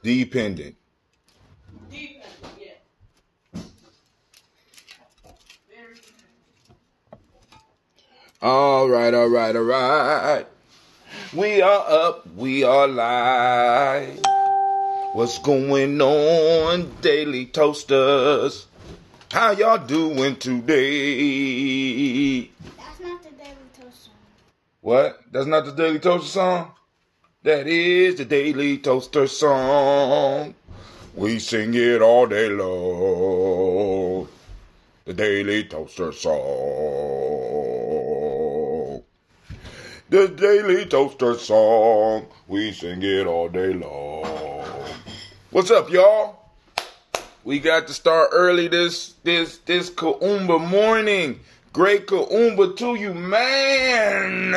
Dependent. All right. We are up, we are live. What's going on, Daily Toasters? How y'all doing today? That's not the Daily Toaster song. What? That's not the Daily Toaster song? That is the Daily Toaster song. We sing it all day long. The Daily Toaster song. The Daily Toaster song. We sing it all day long. What's up, y'all? We got to start early this Kaumba morning. Great Kaumba to you, man.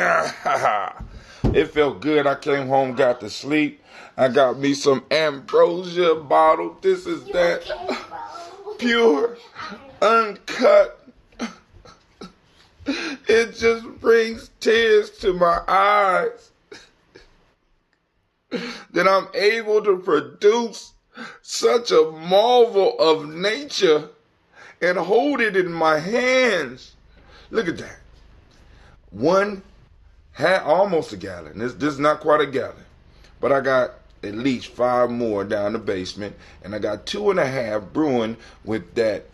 It felt good. I came home, got to sleep. I got me some ambrosia bottle. This is that pure, uncut. It just brings tears to my eyes that I'm able to produce such a marvel of nature and hold it in my hands. Look at that. Almost a gallon. This is not quite a gallon. But I got at least 5 more down the basement. And I got 2.5 brewing with that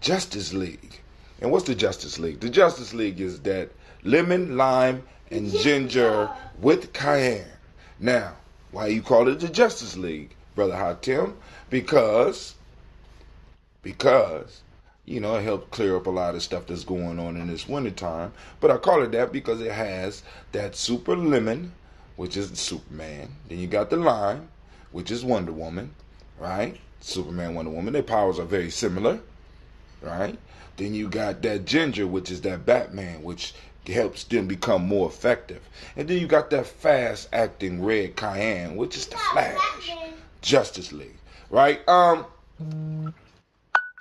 Justice League. And what's the Justice League? The Justice League is that lemon, lime, and ginger with cayenne. Now, why you call it the Justice League, Brother Hatim? Because, you know, it helps clear up a lot of stuff that's going on in this wintertime. But I call it that because it has that super lemon, which is Superman. Then you got the lime, which is Wonder Woman, right? Superman, Wonder Woman. Their powers are very similar, right? Then you got that ginger, which is that Batman, which helps them become more effective. And then you got that fast-acting red cayenne, which is the Flash. Justice League, right? So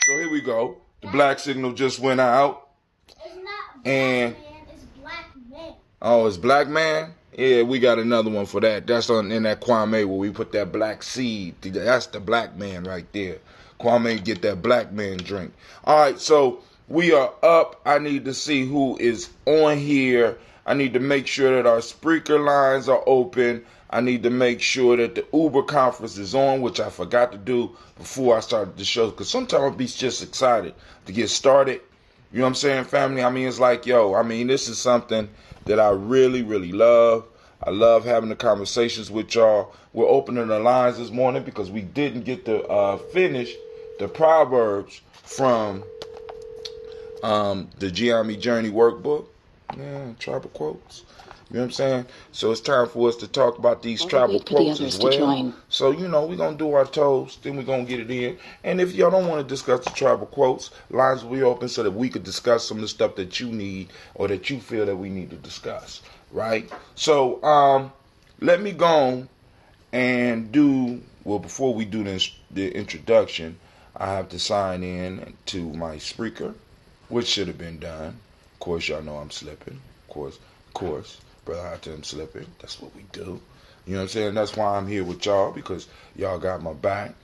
here we go. The black signal just went out. It's not black and man, it's black man. Oh, it's black man? Yeah, we got another one for that. That's in that Kwame where we put that black seed. That's the black man right there. Kwame get that black man drink. All right, so we are up. I need to see who is on here. I need to make sure that our speaker lines are open. I need to make sure that the Uber conference is on, which I forgot to do before I started the show. Because sometimes I'll be just excited to get started. You know what I'm saying, family? I mean, it's like, this is something that I really, really love. I love having the conversations with y'all. We're opening the lines this morning because we didn't get to finish the Proverbs from the Ujamaa Journey workbook. Yeah, tribal quotes. You know what I'm saying? So it's time for us to talk about these tribal quotes as well. So, we're going to do our toast, then we're going to get it in. And if y'all don't want to discuss the tribal quotes, lines will be open so that we could discuss some of the stuff that you need or that you feel that we need to discuss, right? So, let me go and before we do the introduction, I have to sign in to my speaker, which should have been done. Of course, y'all know I'm slipping. Of course. Brother Hatim slipping. That's what we do. You know what I'm saying? That's why I'm here with y'all, because y'all got my back.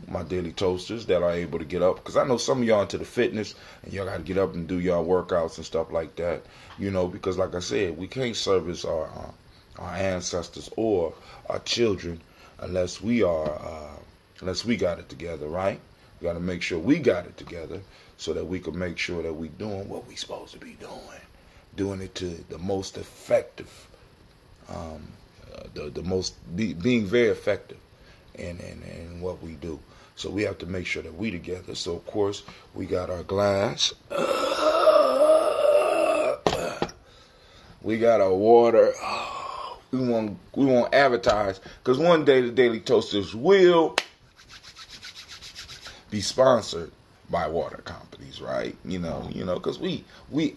My daily toasters that are able to get up. Because I know some of y'all into the fitness and y'all got to get up and do y'all workouts and stuff like that. Because like I said, we can't service our ancestors or our children unless we got it together, right? We got to make sure we got it together so that we can make sure that we doing what we supposed to be doing it to the most effective, being very effective in what we do. So we have to make sure that we together. So of course we got our glass, we got our water. We won't advertise because one day the Daily Toasters will be sponsored by water companies, right? Because we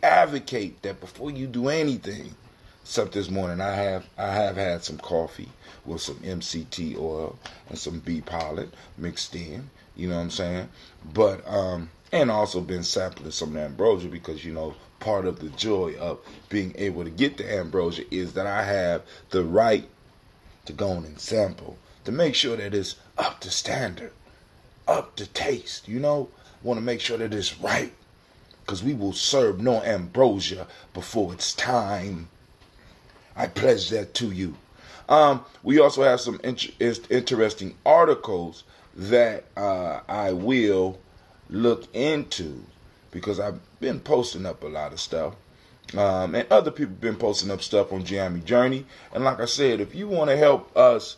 advocate that before you do anything. Except this morning, I have had some coffee with some MCT oil and some bee pollen mixed in. You know what I'm saying? But and also been sampling some ambrosia because part of the joy of being able to get the ambrosia is that I have the right to go on and sample, to make sure that it's up to standard, up to taste, want to make sure that it's right, because we will serve no ambrosia before it's time. I pledge that to you. We also have some interesting articles that I will look into, because I've been posting up a lot of stuff. And other people have been posting up stuff on Ujamaa Journey. And like I said, if you want to help us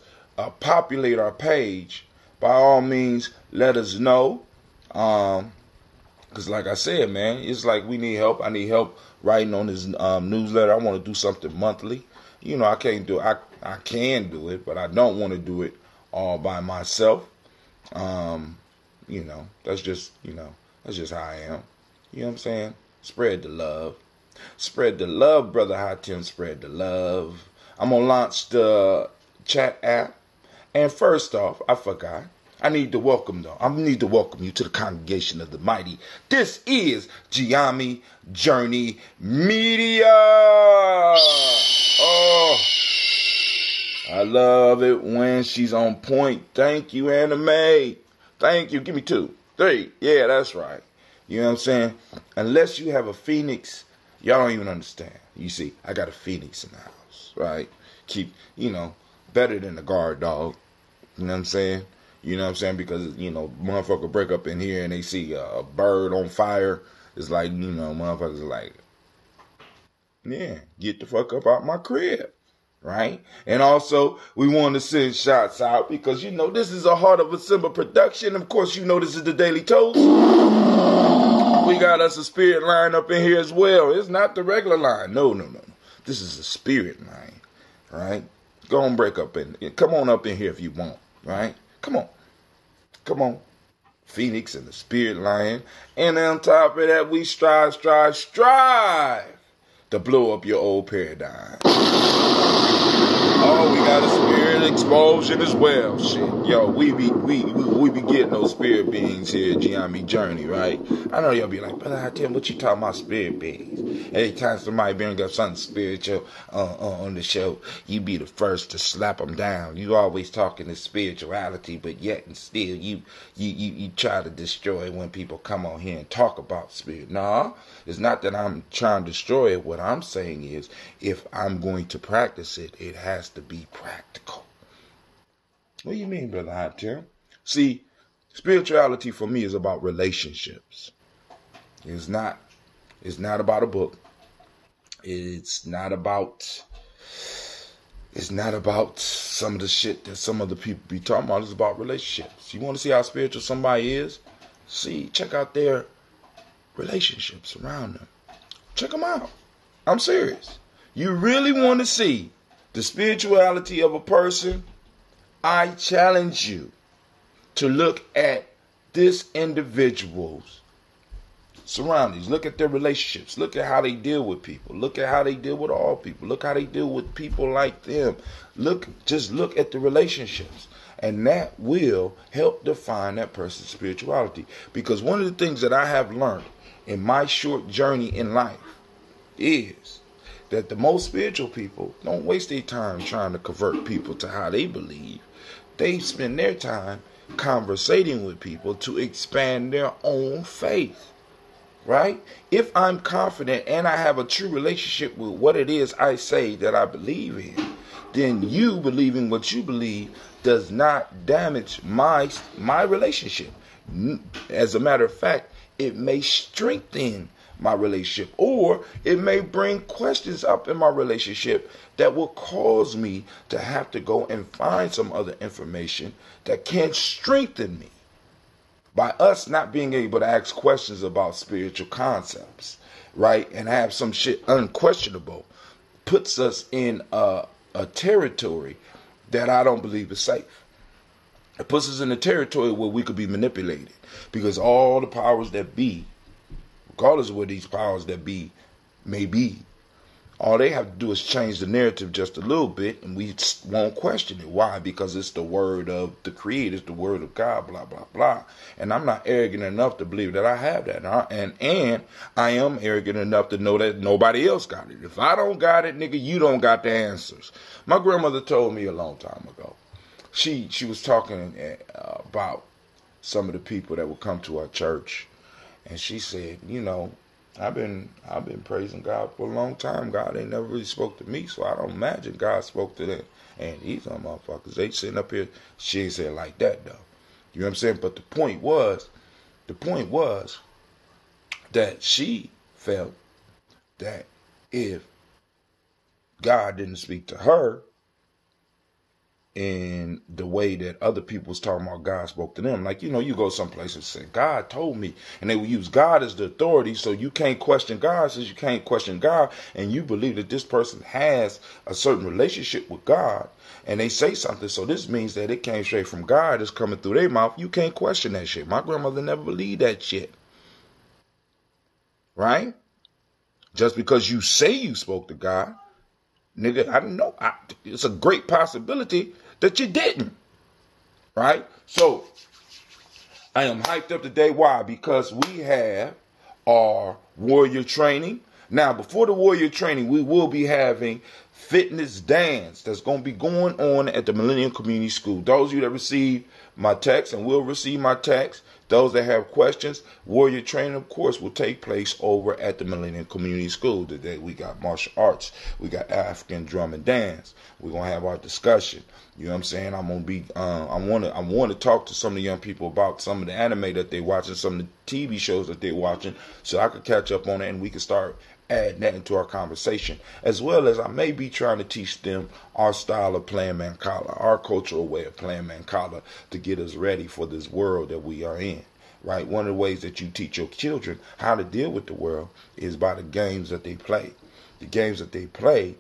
populate our page, by all means, let us know. Because like I said, man, it's like we need help. I need help writing on this newsletter. I want to do something monthly. I can't do it. I can do it, but I don't want to do it all by myself. That's just how I am. You know what I'm saying? Spread the love. Spread the love, Brother Hatem. Spread the love. I'm going to launch the chat app. And first off, I forgot. I need to welcome you to the congregation of the mighty. This is Ujamaa Journey Media. Oh, I love it when she's on point. Thank you, Anime. Thank you. Give me 2, 3. Yeah, that's right. You know what I'm saying? Unless you have a phoenix, y'all don't even understand. You see, I got a phoenix in the house, right? Keep, better than a guard dog. You know what I'm saying? Because, motherfucker break up in here and they see a bird on fire. It's like, motherfuckers are like, yeah, get the fuck up out my crib. Right? And also, we want to send shots out because, this is a Heart of a Simba production. Of course, this is the Daily Toast. We got us a spirit line up in here as well. It's not the regular line. No. This is a spirit line. Right? Go and break up in. Come on up in here if you want. Right? Come on. Phoenix and the spirit lion. And on top of that, we strive to blow up your old paradigm. Oh, we got a spirit explosion as well. Shit. Yo, we be getting those spirit beings here at Ujamaa Journey, right? I know y'all be like, Brother Hatem, what you talking about spirit beings? Anytime somebody bring up something spiritual on the show, you be the first to slap them down. You always talking to spirituality, but yet and still you try to destroy when people come on here and talk about spirit. Nah, it's not that I'm trying to destroy it. What I'm saying is, if I'm going to practice it, it has to be practical. What do you mean, Brother Hatem? See, spirituality for me is about relationships. It's not about a book. It's not about some of the shit that some other people be talking about. It's about relationships. You want to see how spiritual somebody is? Check out their relationships around them. Check them out. I'm serious. You really want to see the spirituality of a person? I challenge you to look at this individual's surroundings. Look at their relationships. Look at how they deal with people. Look at how they deal with all people. Look how they deal with people like them. Just look at the relationships. And that will help define that person's spirituality. Because one of the things that I have learned in my short journey in life is that the most spiritual people don't waste their time trying to convert people to how they believe. They spend their time conversating with people to expand their own faith. Right? If I'm confident and I have a true relationship with what it is I say that I believe in, then you believing what you believe does not damage my relationship. As a matter of fact, it may strengthen my relationship, or it may bring questions up in my relationship that will cause me to have to go and find some other information that can strengthen me. By us not being able to ask questions about spiritual concepts, right, and have some shit unquestionable, puts us in a territory that I don't believe is safe. It puts us in a territory where we could be manipulated, because all the powers that be, regardless of where these powers that be may be, All they have to do is change the narrative just a little bit, and we won't question it. Why? Because it's the word of the Creator, it's the word of God, blah, blah, blah. And I'm not arrogant enough to believe that I have that. And I am arrogant enough to know that nobody else got it. If I don't got it, nigga, you don't got the answers. My grandmother told me a long time ago. She was talking about some of the people that would come to our church. And she said, you know, I've been praising God for a long time. God ain't never really spoke to me, so I don't imagine God spoke to them. And these are motherfuckers. They sitting up here. She ain't saying like that though. You know what I'm saying? But the point was that she felt that if God didn't speak to her in the way that other people was talking about God spoke to them. Like, you know, you go someplace and say, God told me. And they will use God as the authority, so you can't question God. Since you can't question God, and you believe that this person has a certain relationship with God, and they say something, so this means that it came straight from God, it's coming through their mouth. You can't question that shit. My grandmother never believed that shit. Right? Just because you say you spoke to God, nigga, I don't know. It's a great possibility that you didn't. Right? So, I am hyped up today. Why? Because we have our warrior training. Now, before the warrior training, we will be having fitness dance that's going to be going on at the Millennium Community School. Those of you that receive my text and will receive my text, those that have questions, warrior training, of course, will take place over at the Millennium Community School. Today we got martial arts. We got African drum and dance. We're going to have our discussion. You know what I'm saying? I'm going to be, I want to talk to some of the young people about some of the anime that they're watching, some of the TV shows that they're watching, so I could catch up on it and we can start adding that into our conversation, as well as I may be trying to teach them our style of playing Mancala, our cultural way of playing Mancala, to get us ready for this world that we are in. Right? One of the ways that you teach your children how to deal with the world is by the games that they play. The games that they play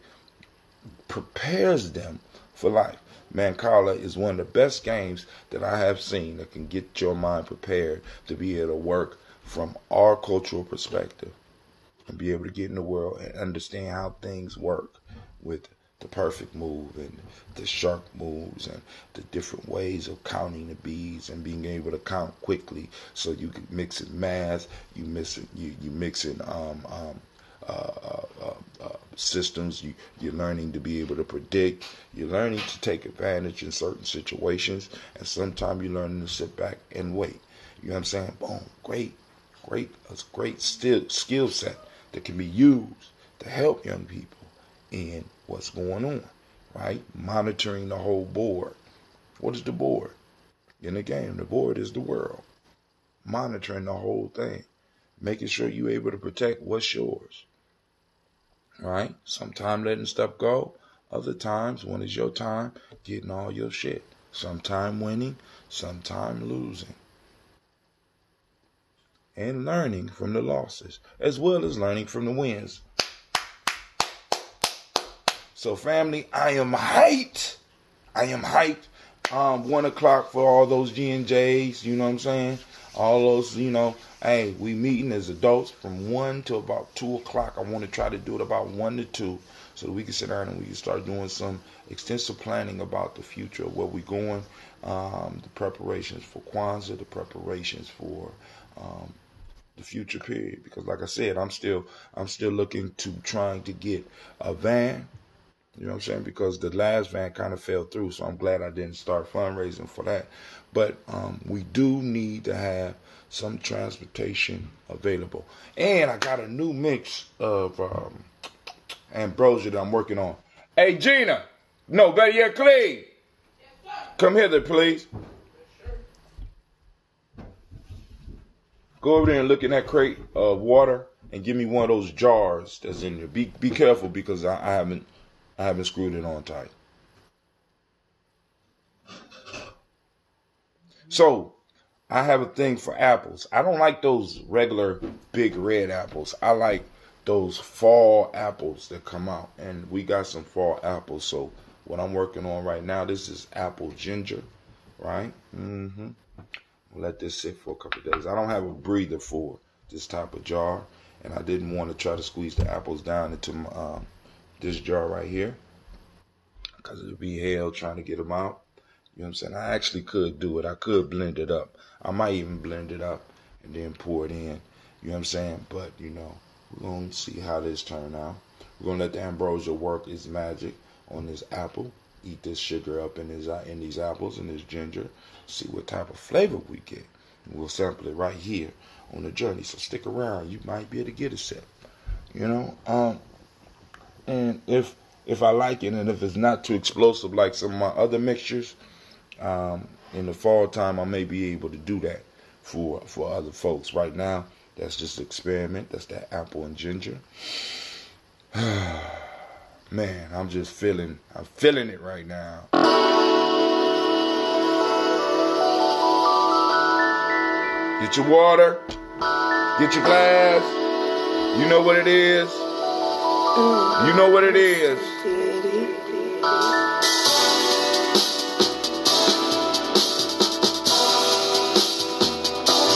prepares them for life. Mancala is one of the best games that I have seen that can get your mind prepared to be able to work from our cultural perspective and be able to get in the world and understand how things work with the perfect move and the shark moves and the different ways of counting the beads and being able to count quickly. So you can mix in math, you mix in systems. You're learning to be able to predict. You're learning to take advantage in certain situations, and sometimes you're learning to sit back and wait. You know what I'm saying? Boom, great, a great skill set that can be used to help young people in what's going on, right? Monitoring the whole board. What is the board? In the game, the board is the world. Monitoring the whole thing. Making sure you're able to protect what's yours. Right? Sometimes letting stuff go. Other times, when it's your time, getting all your shit. Sometime winning, sometime losing. And learning from the losses, as well as learning from the wins. So family, I am hyped. 1 o'clock for all those G&Js, you know what I'm saying? All those, you know, hey, we meeting as adults from 1 to about 2 o'clock. I want to try to do it about 1 to 2 so that we can sit down and we can start doing some extensive planning about the future of where we're going, the preparations for Kwanzaa, the preparations for the future period. Because like I said, I'm still looking to trying to get a van. You know what I'm saying? Because the last van kind of fell through, so I'm glad I didn't start fundraising for that. But we do need to have some transportation available. And I got a new mix of ambrosia that I'm working on. Hey, Gina. No, better yet, Cleve. Come hither, please. Go over there and look in that crate of water and give me one of those jars that's in there. Be careful because I haven't screwed it on tight. So, I have a thing for apples. I don't like those regular big red apples. I like those fall apples that come out. And we got some fall apples. So, what I'm working on right now, this is apple ginger, right? Let this sit for a couple of days. I don't have a breather for this type of jar. And I didn't want to try to squeeze the apples down into this jar right here, because it'd be hell trying to get them out. You know what I'm saying? I actually could do it. I could blend it up. I might even blend it up and then pour it in. You know what I'm saying? But, you know, we're going to see how this turn out. We're going to let the ambrosia work its magic on this apple. Eat this sugar up in these apples and this ginger. See what type of flavor we get. And we'll sample it right here on the journey. So stick around. You might be able to get a sip. You know? And if I like it and if it's not too explosive like some of my other mixtures, in the fall time I may be able to do that for other folks. Right now, that's just an experiment. That's that apple and ginger. Man, I'm feeling it right now. Get your water. Get your glass. You know what it is. You know what it is.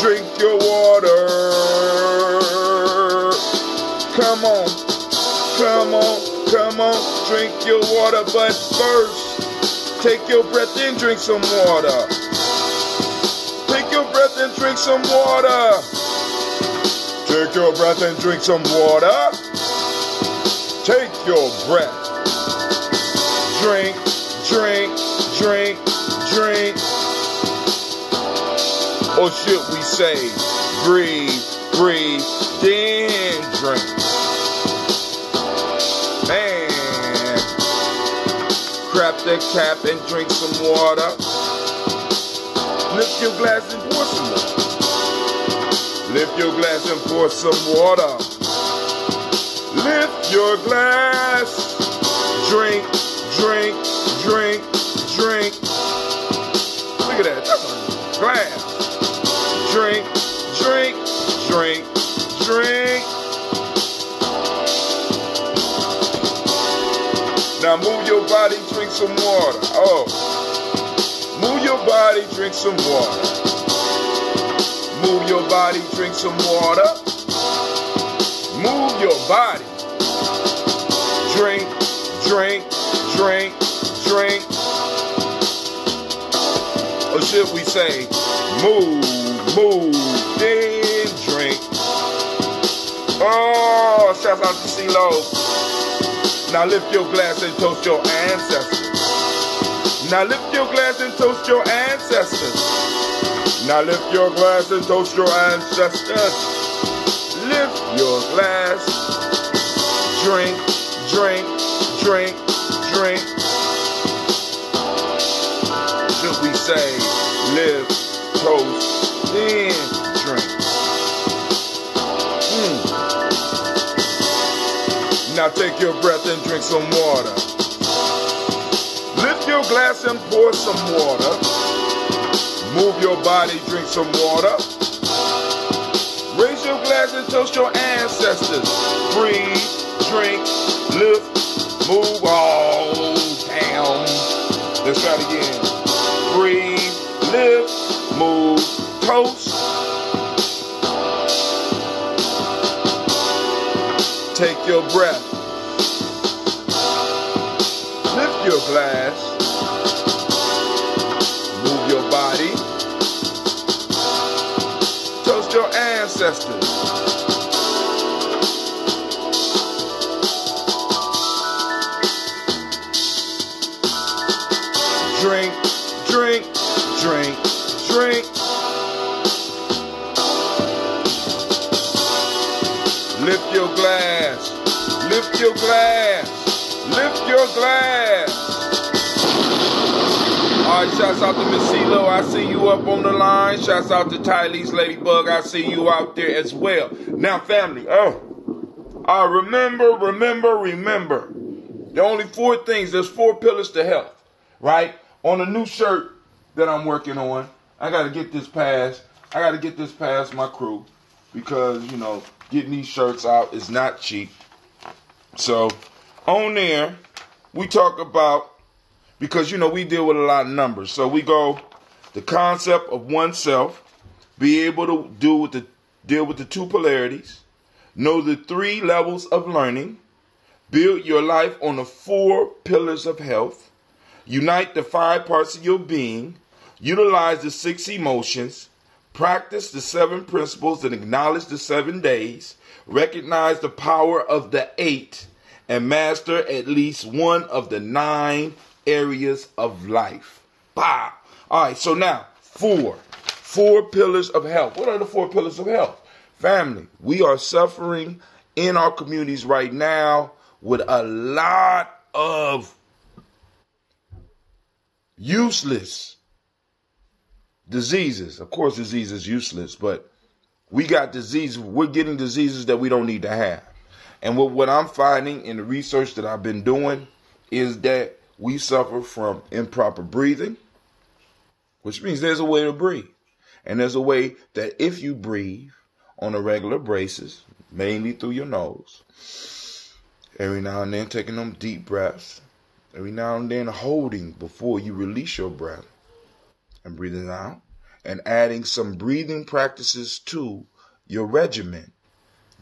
Drink your water. Come on. Come on. Come on. Drink your water. But first, take your breath and drink some water. Take your breath and drink some water. Take your breath and drink some water. Take your breath. Drink, drink, drink, drink. Or should we say, breathe, breathe, then drink. Man, crack the cap and drink some water. Lift your glass and pour some water. Lift your glass and pour some water. Lift your glass. Drink, drink, drink, drink. Look at that. That's a glass. Drink, drink, drink, drink. Now move your body, drink some water. Oh. Move your body, drink some water. Move your body, drink some water. Move your body. Drink, drink, drink, drink. Or should we say, move, then drink. Oh, shout out to CeeLo. Now lift your glass and toast your ancestors. Now lift your glass and toast your ancestors. Now lift your glass and toast your ancestors. Lift your glass. Drink, drink, drink, drink. Should we say, live, toast, then drink. Now take your breath and drink some water. Lift your glass and pour some water. Move your body, drink some water. Raise your glass and toast your ancestors. Breathe, drink, lift, move. Oh, damn. Let's try it again. Breathe, lift, move, toast. Take your breath. Lift your glass. Move your body. Toast your ancestors. Drink, drink, drink, drink. Lift your glass. Lift your glass. Lift your glass. All right, shouts out to Miss CeeLo. I see you up on the line. Shouts out to Tylee's Ladybug. I see you out there as well. Now, family, remember. The only 4 things, there's 4 pillars to health, right? On a new shirt that I'm working on, I got to get this past. I got to get this past my crew because, you know, getting these shirts out is not cheap. So, on there, we talk about, because, you know, we deal with a lot of numbers. So, we go the concept of oneself, be able to deal with the 2 polarities, know the 3 levels of learning, Build your life on the 4 pillars of health. Unite the 5 parts of your being. Utilize the 6 emotions. Practice the 7 principles and acknowledge the 7 days. Recognize the power of the 8 and master at least one of the 9 areas of life. Bah! All right, so now 4 pillars of health. What are the 4 pillars of health? Family, we are suffering in our communities right now with a lot of useless diseases. Of course, disease is useless, but we got diseases. We're getting diseases that we don't need to have. And what I'm finding in the research that I've been doing is that we suffer from improper breathing, which means there's a way to breathe. And there's a way that if you breathe on a regular basis, mainly through your nose, every now and then taking them deep breaths, every now and then holding before you release your breath and breathing out, and adding some breathing practices to your regimen,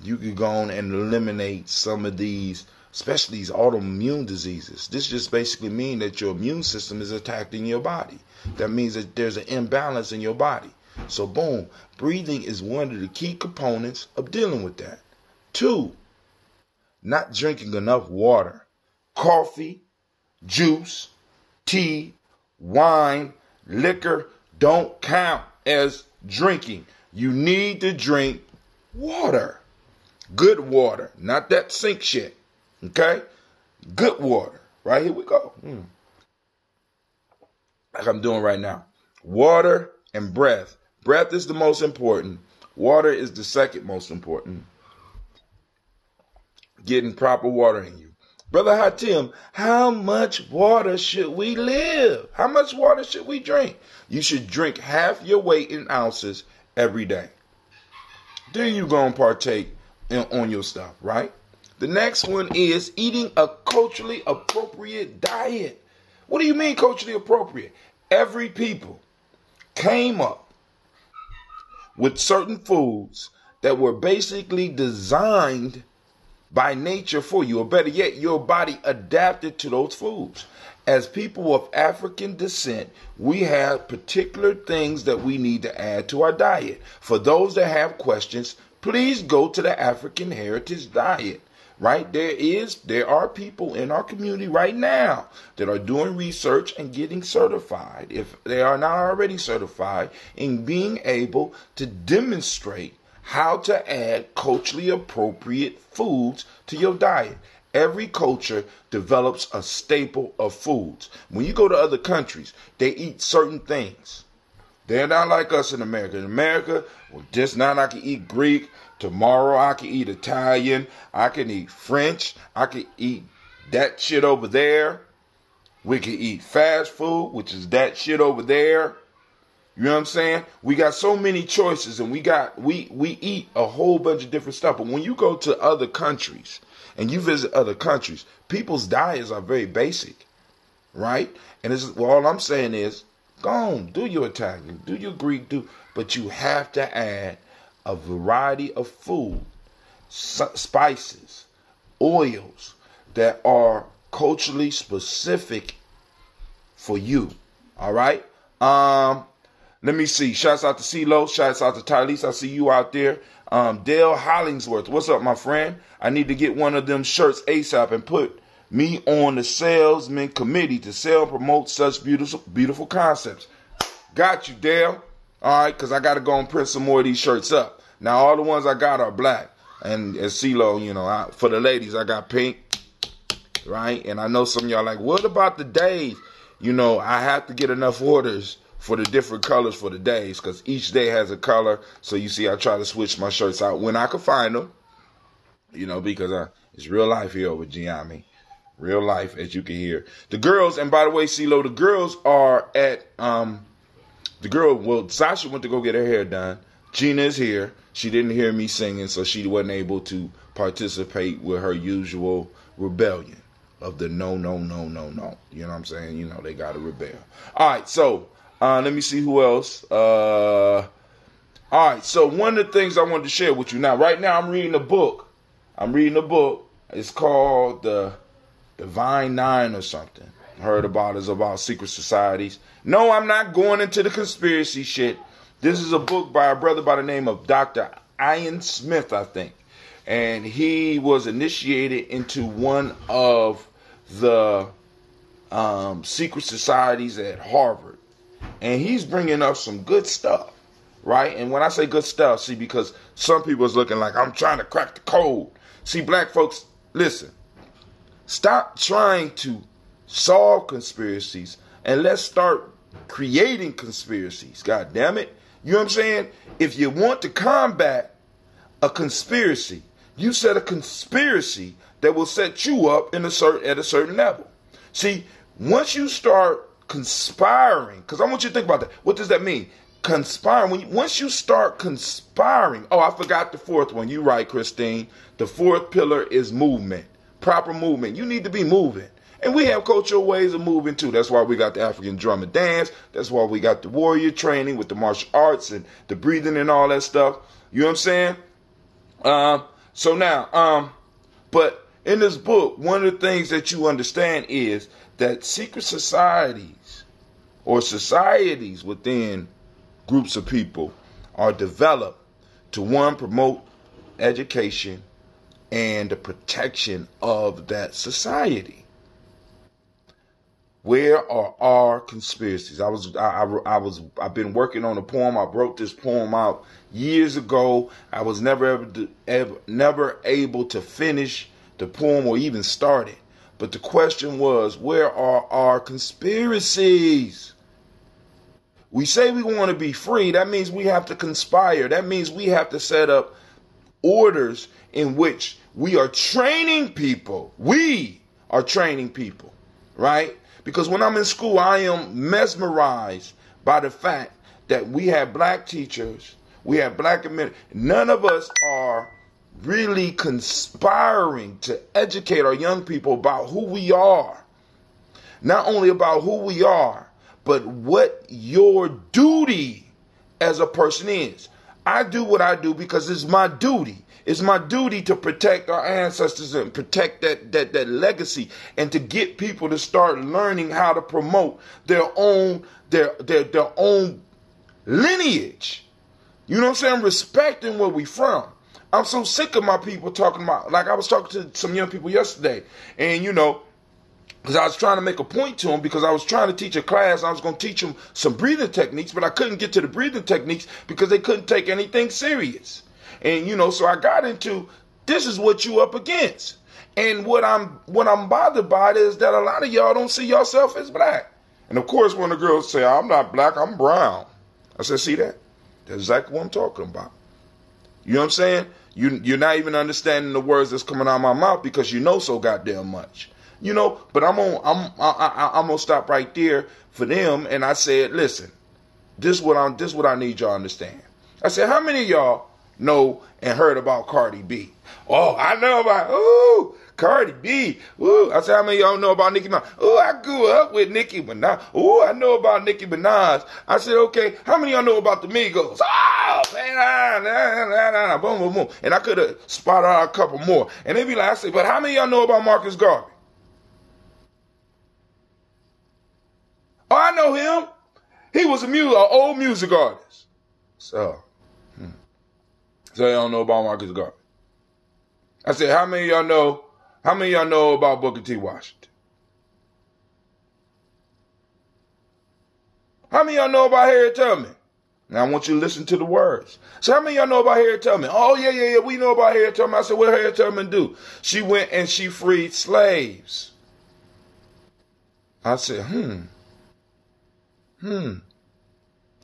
you can go on and eliminate some of these, especially these autoimmune diseases. This just basically means that your immune system is attacked in your body. That means that there's an imbalance in your body. So boom, breathing is one of the key components of dealing with that. 2, not drinking enough water. Coffee, juice, tea, wine, liquor don't count as drinking. You need to drink water. Good water, not that sink shit. Okay? Good water. Right, here we go. Like I'm doing right now. Water and breath. Breath is the most important. Water is the second most important. Getting proper water in you. Brother Hatim, how much water should we live? How much water should we drink? You should drink half your weight in ounces every day. Then you're going to partake on your stuff, right? The next one is eating a culturally appropriate diet. What do you mean culturally appropriate? Every people came up with certain foods that were basically designed by nature for you, or better yet, your body adapted to those foods. As people of African descent, we have particular things that we need to add to our diet. For those that have questions, please go to the African Heritage Diet. Right? There are people in our community right now that are doing research and getting certified, if they are not already certified, in being able to demonstrate how to add culturally appropriate foods to your diet. Every culture develops a staple of foods. When you go to other countries, they eat certain things. They're not like us in America. In America, well, just now I can eat Greek. Tomorrow I can eat Italian. I can eat French. I can eat that shit over there. We can eat fast food, which is that shit over there. You know what I'm saying? We got so many choices, and we eat a whole bunch of different stuff. But when you go to other countries and you visit other countries, people's diets are very basic, right? And all I'm saying is, go on, do your Italian, do your Greek, but you have to add a variety of food, spices, oils that are culturally specific for you. All right? Let me see. Shouts out to CeeLo. Shouts out to Tylese. I see you out there. Dale Hollingsworth. What's up, my friend? I need to get one of them shirts Aesop and put me on the salesman committee to sell and promote such beautiful concepts. Got you, Dale. All right, because I got to go and print some more of these shirts up. Now, all the ones I got are black. And as CeeLo, for the ladies, I got pink, right? And I know some of y'all like, what about the days? I have to get enough orders for the different colors for the days, because each day has a color. So you see, I try to switch my shirts out when I can find them, because it's real life here over Ujamaa. Real life, as you can hear. The girls, and by the way, CeeLo, the girls are at, Sasha went to go get her hair done. Gina is here. She didn't hear me singing, so she wasn't able to participate with her usual rebellion of the no, no, no, no, no. You know what I'm saying? They got to rebel. All right, so let me see who else. All right, so one of the things I wanted to share with you now, right now I'm reading a book. And It's called the Divine Nine or something. Heard about it. It's about secret societies. No, I'm not going into the conspiracy shit. This is a book by a brother by the name of Dr. Ian Smith, I think. And he was initiated into one of the secret societies at Harvard. And he's bringing up some good stuff, right? And when I say good stuff, see, because some people is looking like I'm trying to crack the code. See, black folks, listen. Stop trying to solve conspiracies and let's start creating conspiracies. God damn it. You know what I'm saying? If you want to combat a conspiracy, you set a conspiracy that will set you up at a certain level. See, once you start conspiring, because I want you to think about that. What does that mean? Conspiring. Once you start conspiring, oh, I forgot the fourth one. You're right, Christine. The fourth pillar is movement. Proper movement. You need to be moving. And we have cultural ways of moving too. That's why we got the African drum and dance. That's why we got the warrior training with the martial arts and the breathing and all that stuff. You know what I'm saying? So now, but in this book, one of the things that you understand is that secret societies or societies within groups of people are developed to, one, promote education and the protection of that society. Where are our conspiracies? I've been working on a poem. I wrote this poem out years ago. I was never able to finish the poem or even start it. But the question was, where are our conspiracies? We say we want to be free. That means we have to conspire. That means we have to set up orders in which we are training people. We are training people, right? Because when I'm in school, I am mesmerized by the fact that we have black teachers, we have black men. None of us are really conspiring to educate our young people about who we are. Not only about who we are, but what your duty as a person is. I do what I do because it's my duty. It's my duty to protect our ancestors and protect that legacy, and to get people to start learning how to promote their own lineage. You know what I'm saying? Respecting where we from. I'm so sick of my people talking about, like I was talking to some young people yesterday, and you know, because I was trying to make a point to them, because I was trying to teach a class. I was going to teach them some breathing techniques, but I couldn't get to the breathing techniques because they couldn't take anything serious. And, you know, so I got into, this is what you up against. And what I'm bothered by is that a lot of y'all don't see yourself as black. And of course, when the girls say, I'm not black, I'm brown. I said, see that? That's exactly what I'm talking about. You know what I'm saying? You're not even understanding the words that's coming out of my mouth because you know so goddamn much. You know, but I'm gonna stop right there for them. And I said, listen, this is what I need y'all to understand. I said, how many of y'all know and heard about Cardi B? Oh, I know about Cardi B. Ooh, I said, how many of y'all know about Nicki Minaj? Oh, I grew up with Nicki Minaj. Oh, I know about Nicki Minaj. I said, okay, how many of y'all know about the Migos? Oh, man, boom, boom, boom. And I could have spotted out a couple more. And they be like, I said, but how many of y'all know about Marcus Garvey? Oh, I know him. He was an old music artist. So y'all don't know about Marcus Garvey. I said, how many of y'all know about Booker T. Washington? How many of y'all know about Harriet Tubman? Now I want you to listen to the words. So how many of y'all know about Harriet Tubman? Oh, yeah, we know about Harriet Tubman. I said, what did Harriet Tubman do? She went and she freed slaves. I said,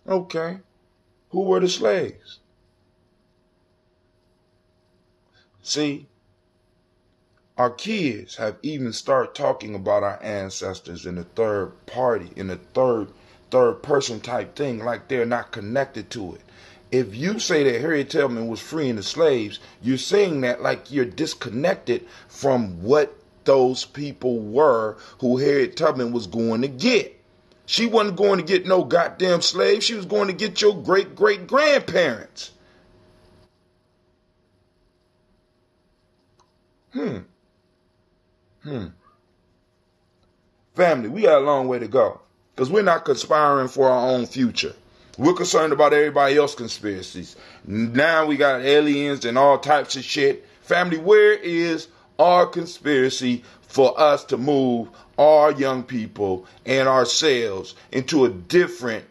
okay. Who were the slaves? See, our kids have even started talking about our ancestors in the third party, in the third person type thing, like they're not connected to it. If you say that Harriet Tubman was freeing the slaves, you're saying that like you're disconnected from what those people were who Harriet Tubman was going to get. She wasn't going to get no goddamn slaves. She was going to get your great-great-grandparents. Family, we got a long way to go. Because we're not conspiring for our own future. We're concerned about everybody else's conspiracies. Now we got aliens and all types of shit. Family, where is our conspiracy for us to move our young people and ourselves into a different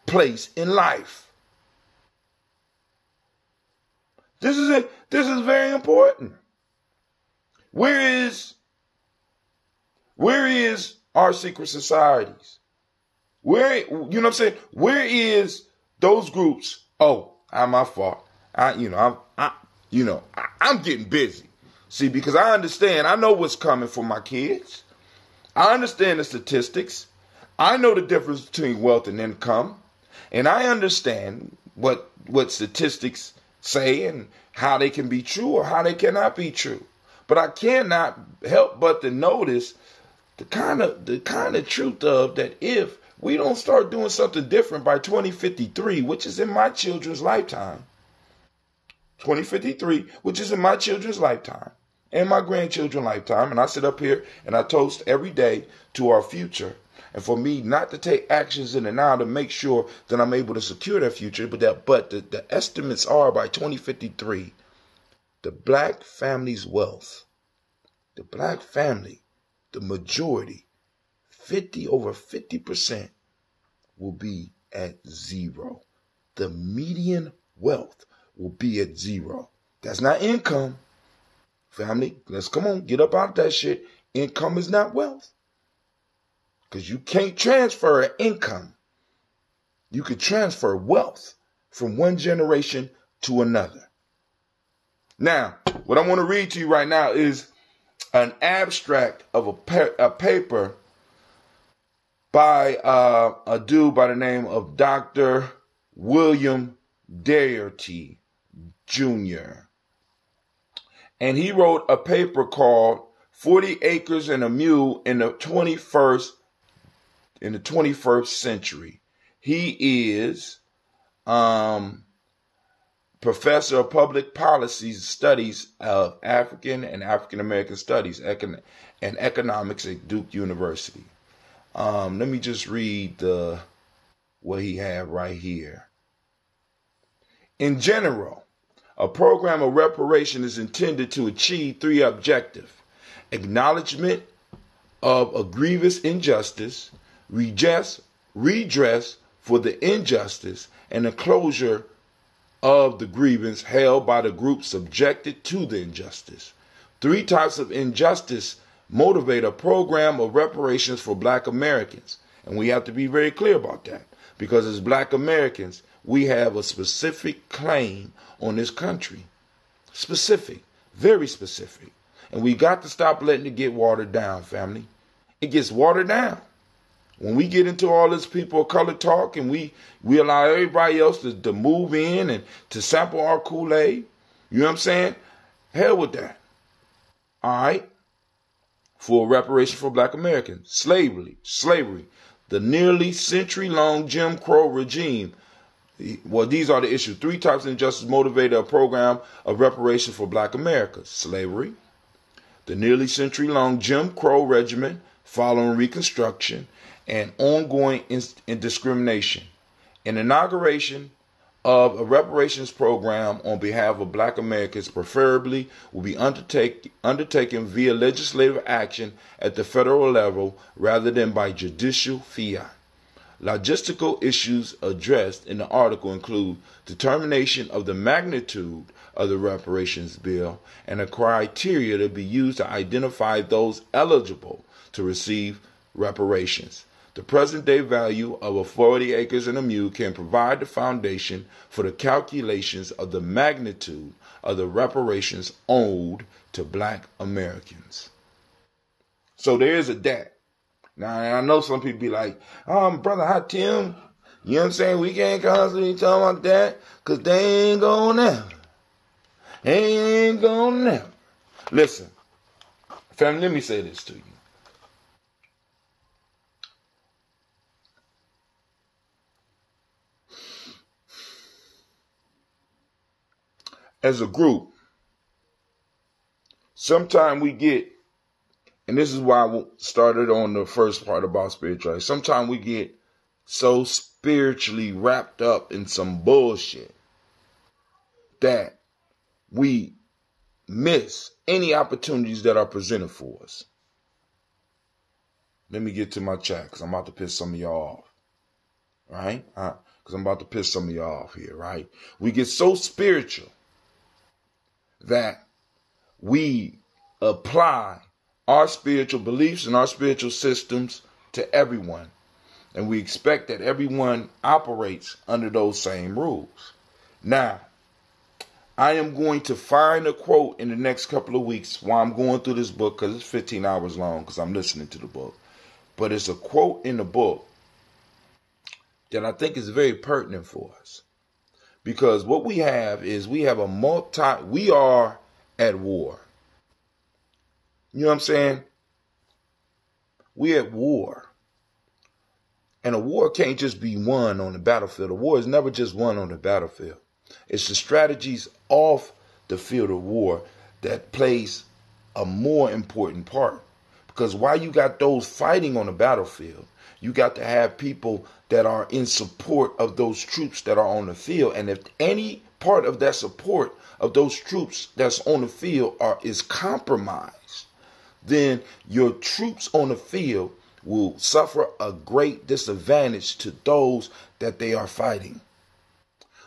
place in life? This is it. This is very important. Where is our secret societies? Where, you know what I'm saying? Where is those groups? Oh, my fault. I'm getting busy. See, because I understand, I know what's coming for my kids. I understand the statistics. I know the difference between wealth and income. And I understand what statistics say and how they can be true or how they cannot be true. But I cannot help but to notice the kind of truth of that if we don't start doing something different by 2053, which is in my children's lifetime, 2053, which is in my children's lifetime and my grandchildren's lifetime, and I sit up here and I toast every day to our future, and for me not to take actions in the now to make sure that I'm able to secure that future, but the estimates are by 2053, the black family's wealth, the black family, the majority, over 50% will be at zero. The median wealth will be at zero. That's not income. Family, let's come on, get up out of that shit. Income is not wealth. Because you can't transfer income. You can transfer wealth from one generation to another. Now, what I want to read to you right now is an abstract of a paper by a dude by the name of Dr. William Daugherty Jr. And he wrote a paper called 40 Acres and a Mule in the 21st Century. He is professor of public policy studies of African and African American studies and economics at Duke University. Let me just read what he had right here. In general, a program of reparation is intended to achieve three objectives: acknowledgement of a grievous injustice, redress for the injustice, and the closure of the grievance held by the group subjected to the injustice. Three types of injustice motivate a program of reparations for black Americans. And we have to be very clear about that, because as black Americans, we have a specific claim on this country. Specific, very specific. And we got to stop letting it get watered down, family. It gets watered down. When we get into all this people of color talk and we allow everybody else to move in and to sample our Kool-Aid, you know what I'm saying? Hell with that. All right? For reparation for black Americans. Slavery, the nearly century-long Jim Crow regime. Well, these are the issues. Three types of injustice motivated a program of reparation for black Americans. Slavery, the nearly century-long Jim Crow regime following Reconstruction, and ongoing discrimination. An inauguration of a reparations program on behalf of black Americans preferably will be undertaken via legislative action at the federal level rather than by judicial fiat. Logistical issues addressed in the article include determination of the magnitude of the reparations bill and the criteria to be used to identify those eligible to receive reparations. The present-day value of a 40 acres and a mule can provide the foundation for the calculations of the magnitude of the reparations owed to black Americans. So there is a debt. Now, I know some people be like, brother, how Tim? You know what I'm saying? We can't constantly talk about that because they ain't going never. They ain't going never. Listen, family, let me say this to you. As a group, sometimes we get And this is why I started on the first part about spirituality. Sometimes we get so spiritually wrapped up in some bullshit that we miss any opportunities that are presented for us. Let me get to my chat because I'm about to piss some of y'all off. Right? Because I'm about to piss some of y'all off here, right? We get so spiritual that we apply our spiritual beliefs and our spiritual systems to everyone. And we expect that everyone operates under those same rules. Now, I am going to find a quote in the next couple of weeks while I'm going through this book, because it's 15 hours long because I'm listening to the book. But it's a quote in the book that I think is very pertinent for us. Because what we have is we are at war. You know what I'm saying? We're at war. And a war can't just be won on the battlefield. A war is never just won on the battlefield. It's the strategies off the field of war that plays a more important part. Because while you got those fighting on the battlefield, you got to have people that are in support of those troops that are on the field. And if any part of that support of those troops that's on the field is compromised, then your troops on the field will suffer a great disadvantage to those that they are fighting.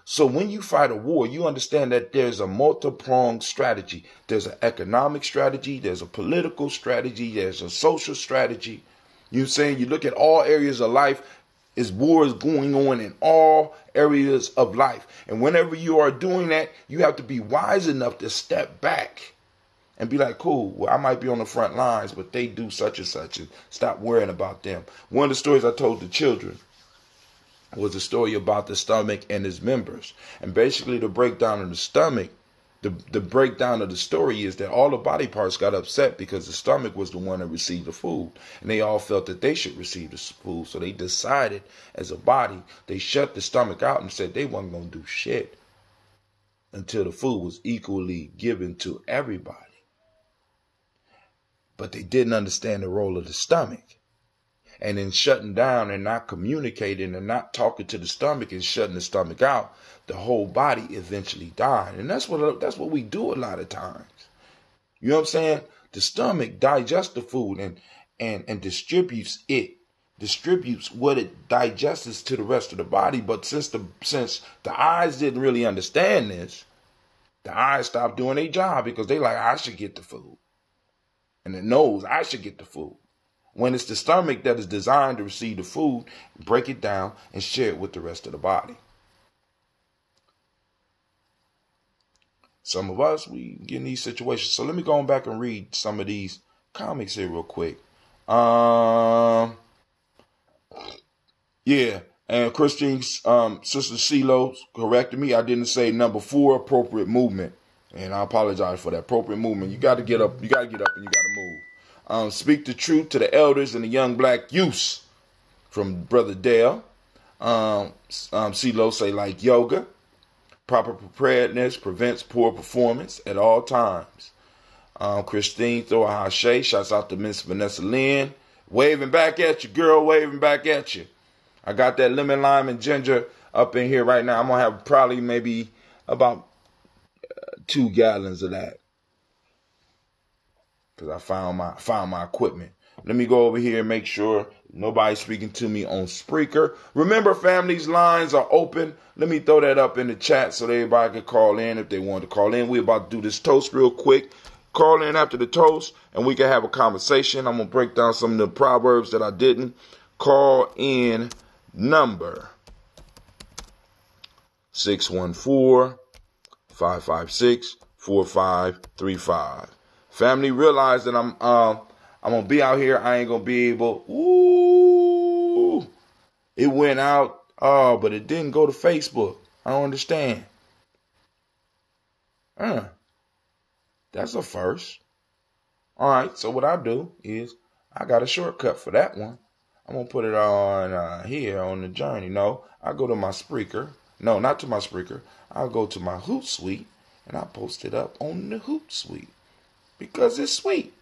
So when you fight a war, you understand that there's a multi-pronged strategy. There's an economic strategy, there's a political strategy, there's a social strategy. You know what I'm saying? You look at all areas of life, war is going on in all areas of life. And whenever you are doing that, you have to be wise enough to step back and be like, cool, well, I might be on the front lines, but they do such and such, and stop worrying about them. One of the stories I told the children was a story about the stomach and its members. And basically the breakdown of the stomach, the breakdown of the story is that all the body parts got upset because the stomach was the one that received the food. And they all felt that they should receive the food. So they decided as a body, they shut the stomach out and said they wasn't going to do shit until the food was equally given to everybody. But they didn't understand the role of the stomach. And in shutting down and not communicating and not talking to the stomach and shutting the stomach out, the whole body eventually died. And that's what we do a lot of times. You know what I'm saying? The stomach digests the food and distributes what it digests to the rest of the body. But since the eyes didn't really understand this, the eyes stopped doing their job because they like, I should get the food. And the nose, I should get the food. When it's the stomach that is designed to receive the food, break it down and share it with the rest of the body. Some of us, we get in these situations. So let me go back and read some of these comics here real quick. Yeah, and Christine's Sister CeeLo corrected me. I didn't say number 4, appropriate movement. And I apologize for that. Appropriate movement. You got to get up. You got to get up and you got to move. Speak the truth to the elders and the young black youths, from Brother Dale. CeeLo say like yoga. Proper preparedness prevents poor performance at all times. Christine throw a hashay. Shouts out to Miss Vanessa Lynn. Waving back at you, girl. Waving back at you. I got that lemon, lime, and ginger up in here right now. I'm going to have probably maybe about 2 gallons of that. Because I found my equipment. Let me go over here and make sure nobody's speaking to me on Spreaker. Remember, family's lines are open. Let me throw that up in the chat so that everybody can call in if they want to call in. We're about to do this toast real quick. Call in after the toast and we can have a conversation. I'm going to break down some of the proverbs that I didn't. Call in number 614-556-4535. Family, realize that I'm gonna be out here. I ain't gonna be able. Ooh, it went out. Oh, but it didn't go to Facebook. I don't understand. That's a first. All right. So what I do is I got a shortcut for that one. I'm gonna put it on here on the journey. No, I go to my Spreaker. No, not to my Spreaker. I'll go to my Hootsuite and I post it up on the Hootsuite. Because it's sweet.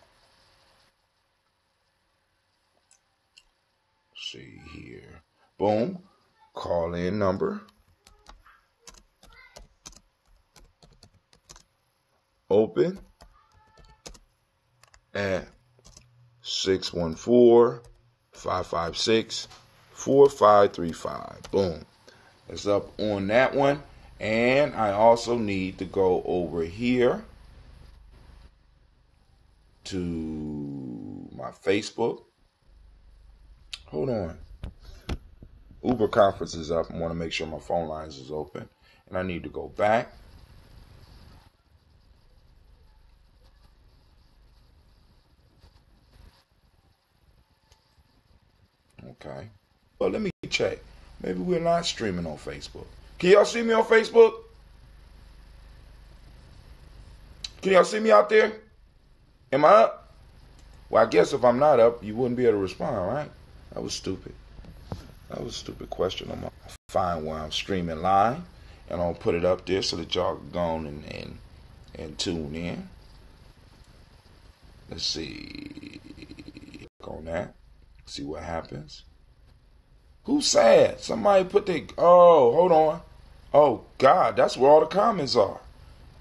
see here. Boom. Call in number. Open at 614-556-4535. Boom. It's up on that one. And I also need to go over here to my Facebook. Hold on. Uber conference is up. I want to make sure my phone lines is open. And I need to go back. Okay. Well, let me check. Maybe we're not streaming on Facebook. Can y'all see me on Facebook? Can y'all see me out there? Am I up? Well, I guess if I'm not up, you wouldn't be able to respond, right? That was stupid. That was a stupid question. I'm going to find where I'm streaming live, and I'll put it up there so that y'all can go on and tune in. Let's see. Click on that. See what happens. Who's sad? Somebody put their... Oh, hold on. Oh, God, that's where all the comments are.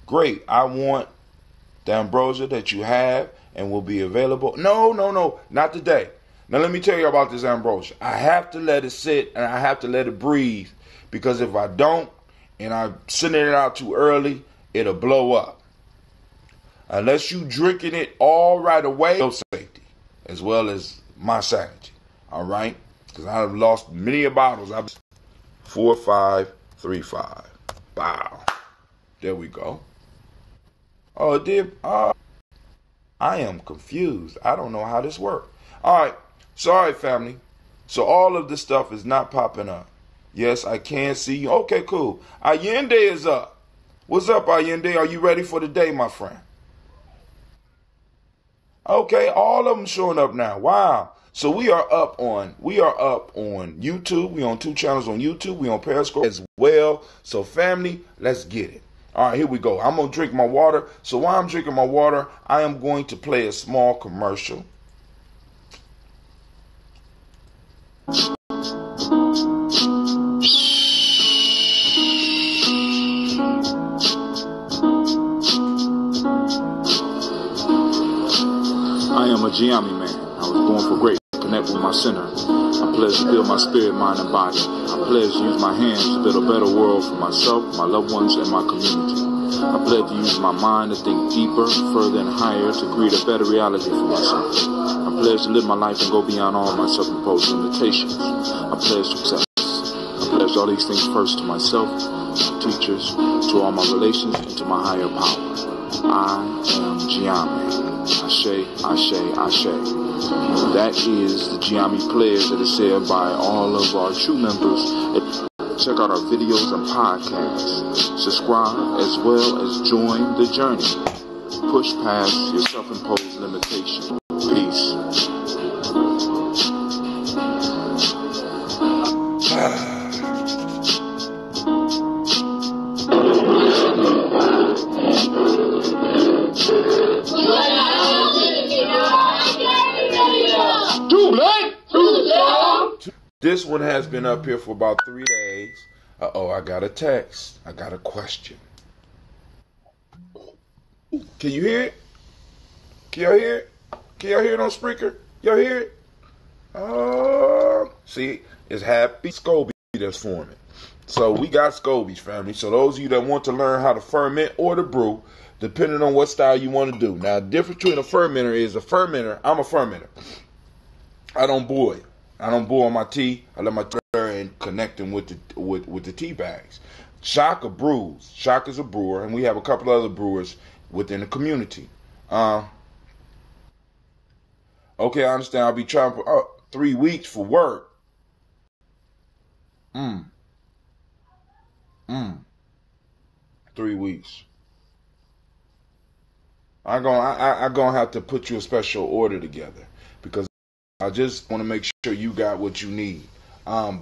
Great. I want the ambrosia that you have and will be available. No, not today. Now, let me tell you about this ambrosia. I have to let it sit and I have to let it breathe, because if I don't and I'm sending it out too early, it'll blow up. Unless you drinking it all right away, no safety, as well as my sanity. All right? Because I've lost many bottles. 4535. Wow. There we go. Oh, it did. I am confused. I don't know how this works. All right. Sorry, family. So all of this stuff is not popping up. Yes, I can see you. Okay, cool. Allende is up. What's up, Allende? Are you ready for the day, my friend? Okay, all of them showing up now. Wow. So we are up on YouTube. We on 2 channels on YouTube. We on Periscope as well. So family, let's get it. All right, here we go. I'm going to drink my water. So while I'm drinking my water, I am going to play a small commercial. I am a Ujamaa man. I was born for great. Connect with my center. I pledge to build my spirit, mind, and body. I pledge to use my hands to build a better world for myself, my loved ones, and my community. I pledge to use my mind to think deeper, further, and higher to create a better reality for myself. I pledge to live my life and go beyond all my self-imposed limitations. I pledge to success. I pledge all these things first to myself, to teachers, to all my relations, and to my higher power. I am Ujamaa. Ashe, Ashe, Ashe. That is the Ujamaa pledge that is said by all of our true members. Check out our videos and podcasts. Subscribe as well as join the journey. Push past your self-imposed limitation. Peace. This one has been up here for about 3 days. Uh-oh, I got a text. I got a question. Can you hear it? Can y'all hear it? Can y'all hear it on Spreaker? Y'all hear it? See, it's Happy Scoby that's forming. So we got Scobies, family. So those of you that want to learn how to ferment or to brew, depending on what style you want to do. Now, the difference between a fermenter is a fermenter. I'm a fermenter. I don't boil. I don't boil my tea. I let my tea and connecting with the tea bags. Shaka brews. Shaka's a brewer, and we have a couple other brewers within the community. Okay, I understand. I'll be traveling for 3 weeks for work. 3 weeks. I'm gonna have to put you a special order together, because I just want to make sure you got what you need. I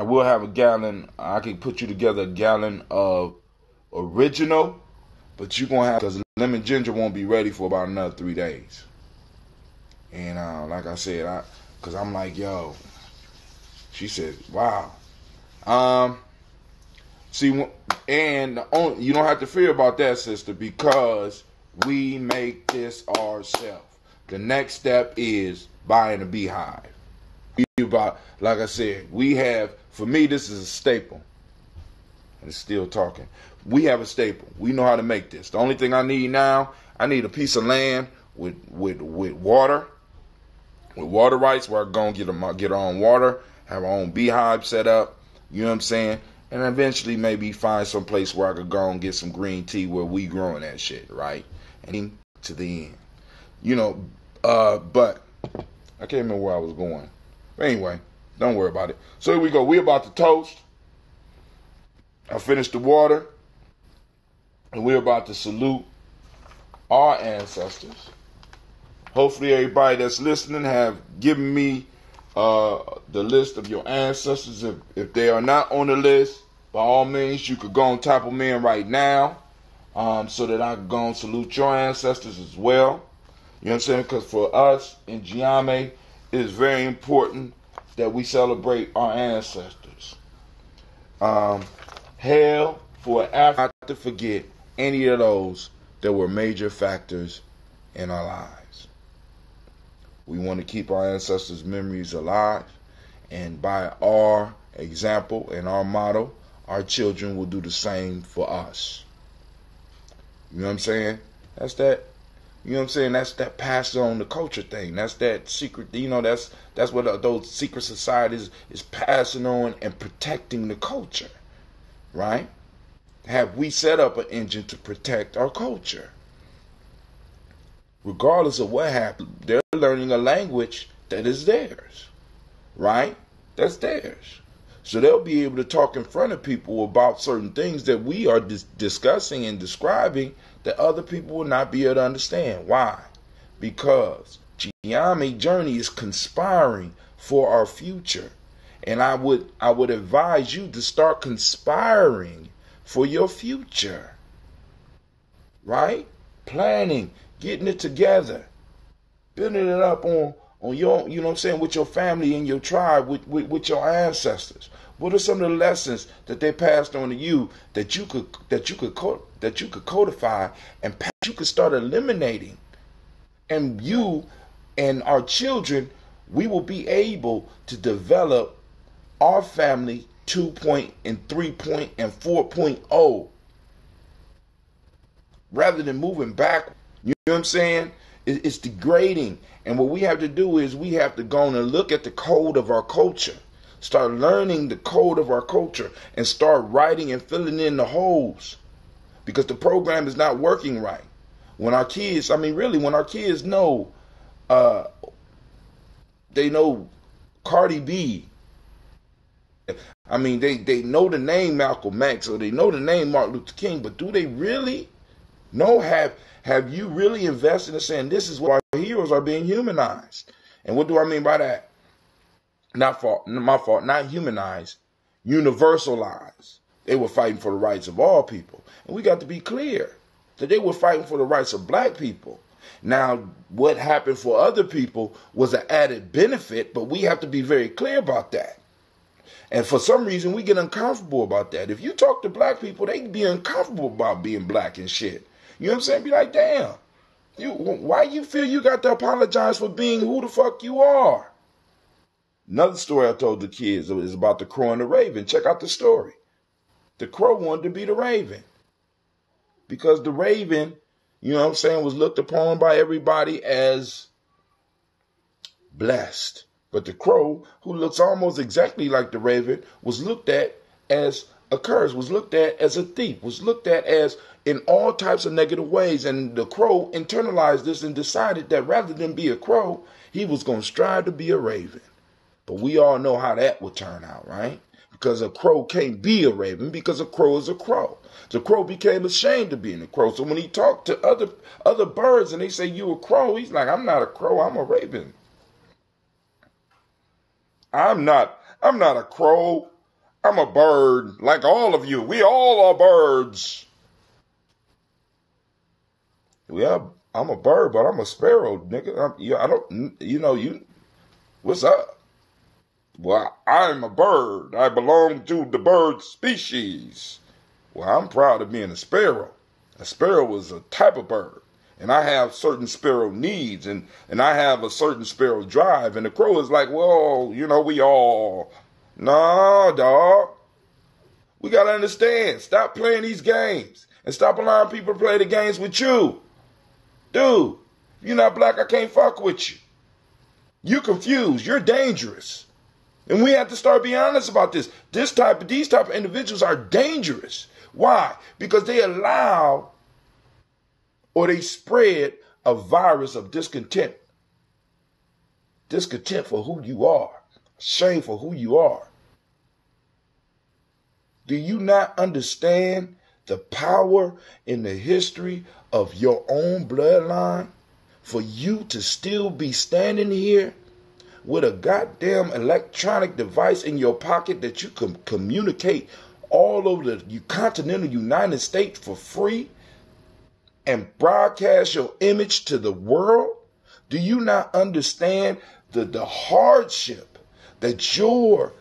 will have a gallon. I can put you together a gallon of original, but you're going to have, because lemon ginger won't be ready for about another 3 days. And like I said, because I'm like, yo, she said, wow. See, and you don't have to fear about that, sister, because we make this ourselves. The next step is buying a beehive. Like I said, we have, for me, this is a staple. And it's still talking. We have a staple. We know how to make this. The only thing I need now, I need a piece of land with water rights where I go and get our own water, have our own beehive set up. You know what I'm saying? And eventually maybe find some place where I could go and get some green tea where we growing that shit, right? And to the end. You know, but I can't remember where I was going. But anyway, don't worry about it. So here we go. We're about to toast. I finished the water. And we're about to salute our ancestors. Hopefully everybody that's listening have given me the list of your ancestors. If they are not on the list, by all means, you could go and type them in right now, so that I can go and salute your ancestors as well. You know what I'm saying? Because for us in Ujamaa, it is very important that we celebrate our ancestors. Hell for Africa not to forget any of those that were major factors in our lives. We want to keep our ancestors' memories alive, and by our example and our motto, our children will do the same for us. You know what I'm saying? That's that. You know what I'm saying? That's that pass on the culture thing. That's that secret. You know, that's what those secret societies is passing on and protecting the culture, right? Have we set up an engine to protect our culture? Regardless of what happened, they're learning a language that is theirs, right? That's theirs. So they'll be able to talk in front of people about certain things that we are discussing and describing that other people will not be able to understand. Why? Because Ujamaa journey is conspiring for our future. And I would advise you to start conspiring for your future. Right? Planning, getting it together, building it up on your, you know what I'm saying, with your family and your tribe, with your ancestors. What are some of the lessons that they passed on to you that you could codify and you could start eliminating? And you and our children, we will be able to develop our family 2.0 and 3.0 and 4.0 rather than moving back. You know what I'm saying? It's degrading. And what we have to do is we have to go and look at the code of our culture. Start learning the code of our culture and start writing and filling in the holes. Because the program is not working right. When our kids, when our kids know, they know Cardi B. They know the name Malcolm X or they know the name Martin Luther King, but do they really know, have you really invested in saying this is why our heroes are being humanized? And what do I mean by that? Not humanized, universalized. They were fighting for the rights of all people. And we got to be clear that they were fighting for the rights of black people. Now, what happened for other people was an added benefit, but we have to be very clear about that. And for some reason, we get uncomfortable about that. If you talk to black people, they be uncomfortable about being black and shit. You know what I'm saying? Be like, damn, why you feel you got to apologize for being who the fuck you are? Another story I told the kids is about the crow and the raven. Check out the story. The crow wanted to be the raven. Because the raven, you know what I'm saying, was looked upon by everybody as blessed. But the crow, who looks almost exactly like the raven, was looked at as a curse, was looked at as a thief, was looked at as in all types of negative ways. And the crow internalized this and decided that rather than be a crow, he was going to strive to be a raven. But we all know how that would turn out, right? Because a crow can't be a raven because a crow is a crow. The crow became ashamed of being a crow. So when he talked to other birds and they say, you a crow, he's like, I'm not a crow, I'm a raven. I'm not a crow. I'm a bird like all of you. We all are birds. We are I'm a bird, but I'm a sparrow, nigga. What's up? Well, I'm a bird. I belong to the bird species. Well, I'm proud of being a sparrow. A sparrow is a type of bird. And I have certain sparrow needs, and I have a certain sparrow drive. And the crow is like, well, we all. No, dog. We got to understand. Stop playing these games. And stop allowing people to play the games with you. Dude, if you're not black, I can't fuck with you. You're confused. You're dangerous. And we have to start being honest about this. These type of individuals are dangerous. Why? Because they allow or they spread a virus of discontent. Discontent for who you are. Shame for who you are. Do you not understand the power in the history of your own bloodline for you to still be standing here with a goddamn electronic device in your pocket that you can communicate all over the continental United States for free and broadcast your image to the world? Do you not understand the hardship that your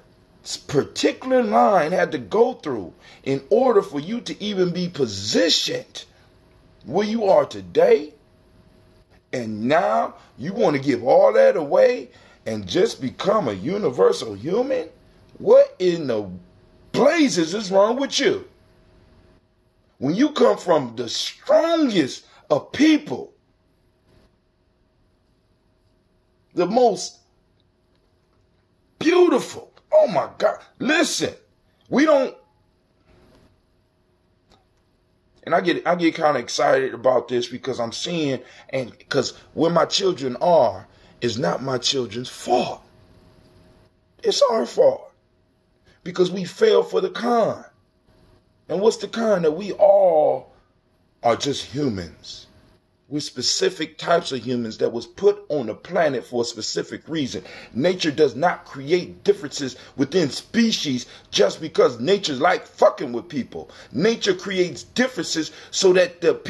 particular line had to go through in order for you to even be positioned where you are today? And now you want to give all that away and just become a universal human? What in the blazes is wrong with you? When you come from the strongest of people, the most beautiful, oh my God, listen, we don't, and I get kind of excited about this because I'm seeing, and because where my children are is not my children's fault. It's our fault because we fell for the con. And what's the con? That we all are just humans. We're specific types of humans that was put on the planet for a specific reason. Nature does not create differences within species just because nature's like fucking with people. Nature creates differences so that the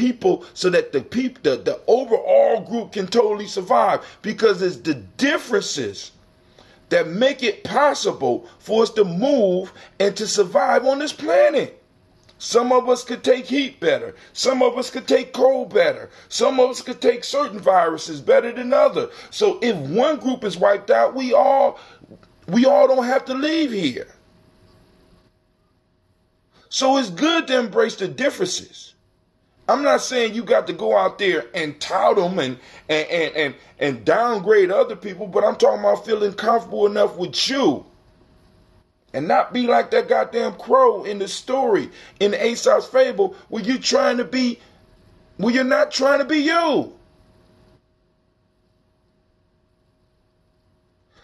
overall group can totally survive, because it's the differences that make it possible for us to move and to survive on this planet. Some of us could take heat better. Some of us could take cold better. Some of us could take certain viruses better than others. So if one group is wiped out, we all don't have to leave here. So it's good to embrace the differences. I'm not saying you got to go out there and tout them and downgrade other people, but I'm talking about feeling comfortable enough with you. And not be like that goddamn crow in the story, in the Aesop's fable, where you're not trying to be you.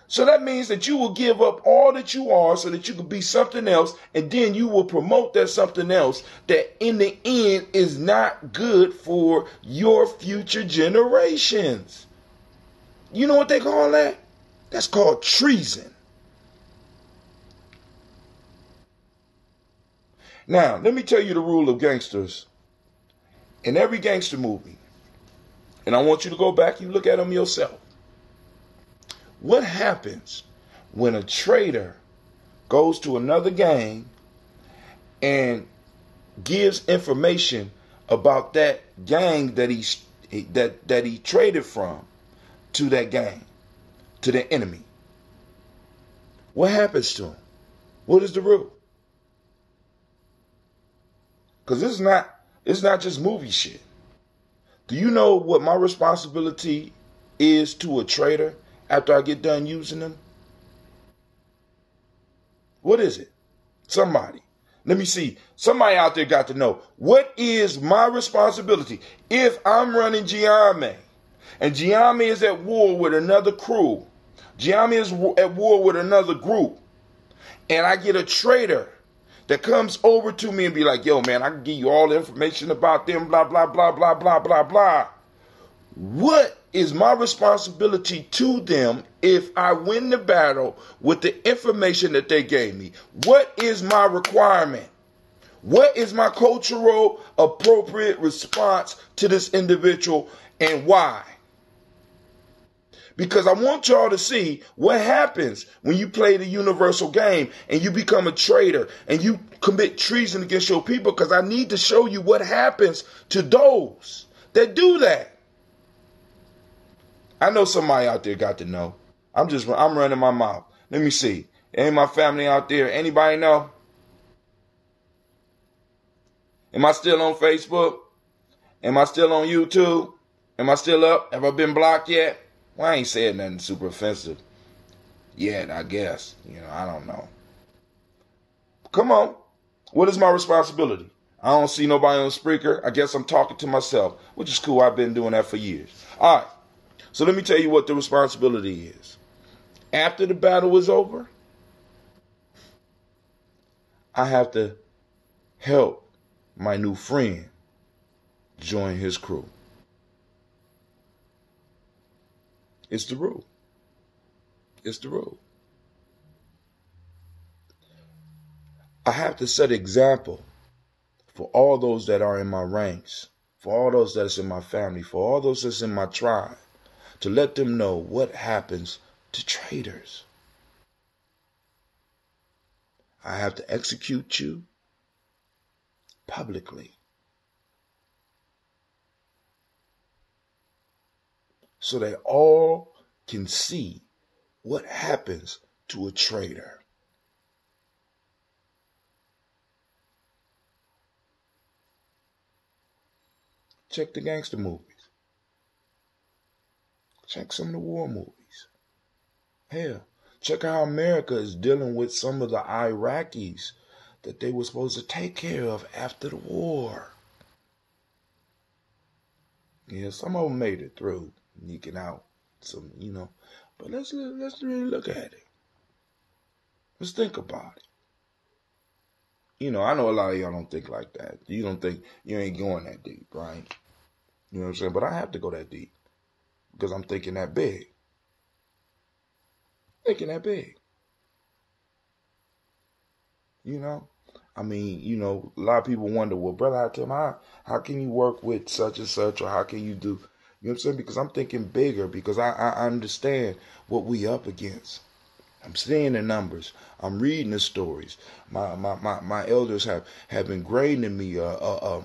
So that means that you will give up all that you are so that you can be something else, and then you will promote that something else that in the end is not good for your future generations. You know what they call that? That's called treason. Now, let me tell you the rule of gangsters. In every gangster movie, and I want you to go back and look at them yourself. What happens when a traitor goes to another gang and gives information about that gang that he traded from to that gang, to the enemy? What happens to him? What is the rule? Because it's not just movie shit. Do you know what my responsibility is to a traitor after I get done using them? What is it? Somebody. Let me see. Somebody out there got to know. What is my responsibility? If I'm running Ujamaa, and Ujamaa is at war with another crew, Ujamaa is at war with another group, and I get a traitor that comes over to me and be like, yo, man, I can give you all the information about them, blah, blah, blah, blah, blah, blah, blah. What is my responsibility to them if I win the battle with the information that they gave me? What is my requirement? What is my cultural appropriate response to this individual And why? Because I want y'all to see what happens when you play the universal game and you become a traitor and you commit treason against your people, because I need to show you what happens to those that do that. I know somebody out there got to know. I'm running my mouth. Let me see. Ain't my family out there? Anybody know? Am I still on Facebook? Am I still on YouTube? Am I still up? Have I been blocked yet? Well, I ain't saying nothing super offensive yet, I guess. I don't know. Come on. What is my responsibility? I don't see nobody on Spreaker. I guess I'm talking to myself, which is cool. I've been doing that for years. All right. So let me tell you what the responsibility is. After the battle is over, I have to help my new friend join his crew. It's the rule. It's the rule. I have to set example for all those that are in my ranks, for all those that's in my family, for all those that's in my tribe, to let them know what happens to traitors. I have to execute you publicly, so they all can see what happens to a traitor. Check the gangster movies. Check some of the war movies. Hell, check how America is dealing with some of the Iraqis that they were supposed to take care of after the war. Yeah, some of them made it through, sneaking out some, But let's really look at it. Let's think about it. I know a lot of y'all don't think like that. You don't think, you ain't going that deep, right? You know what I'm saying? But I have to go that deep because I'm thinking that big. Thinking that big. I mean, a lot of people wonder, well, brother, how can you work with such and such, or how can you do, you know what I'm saying? Because I'm thinking bigger, because I understand what we up against. I'm seeing the numbers. I'm reading the stories. My elders have ingrained in me a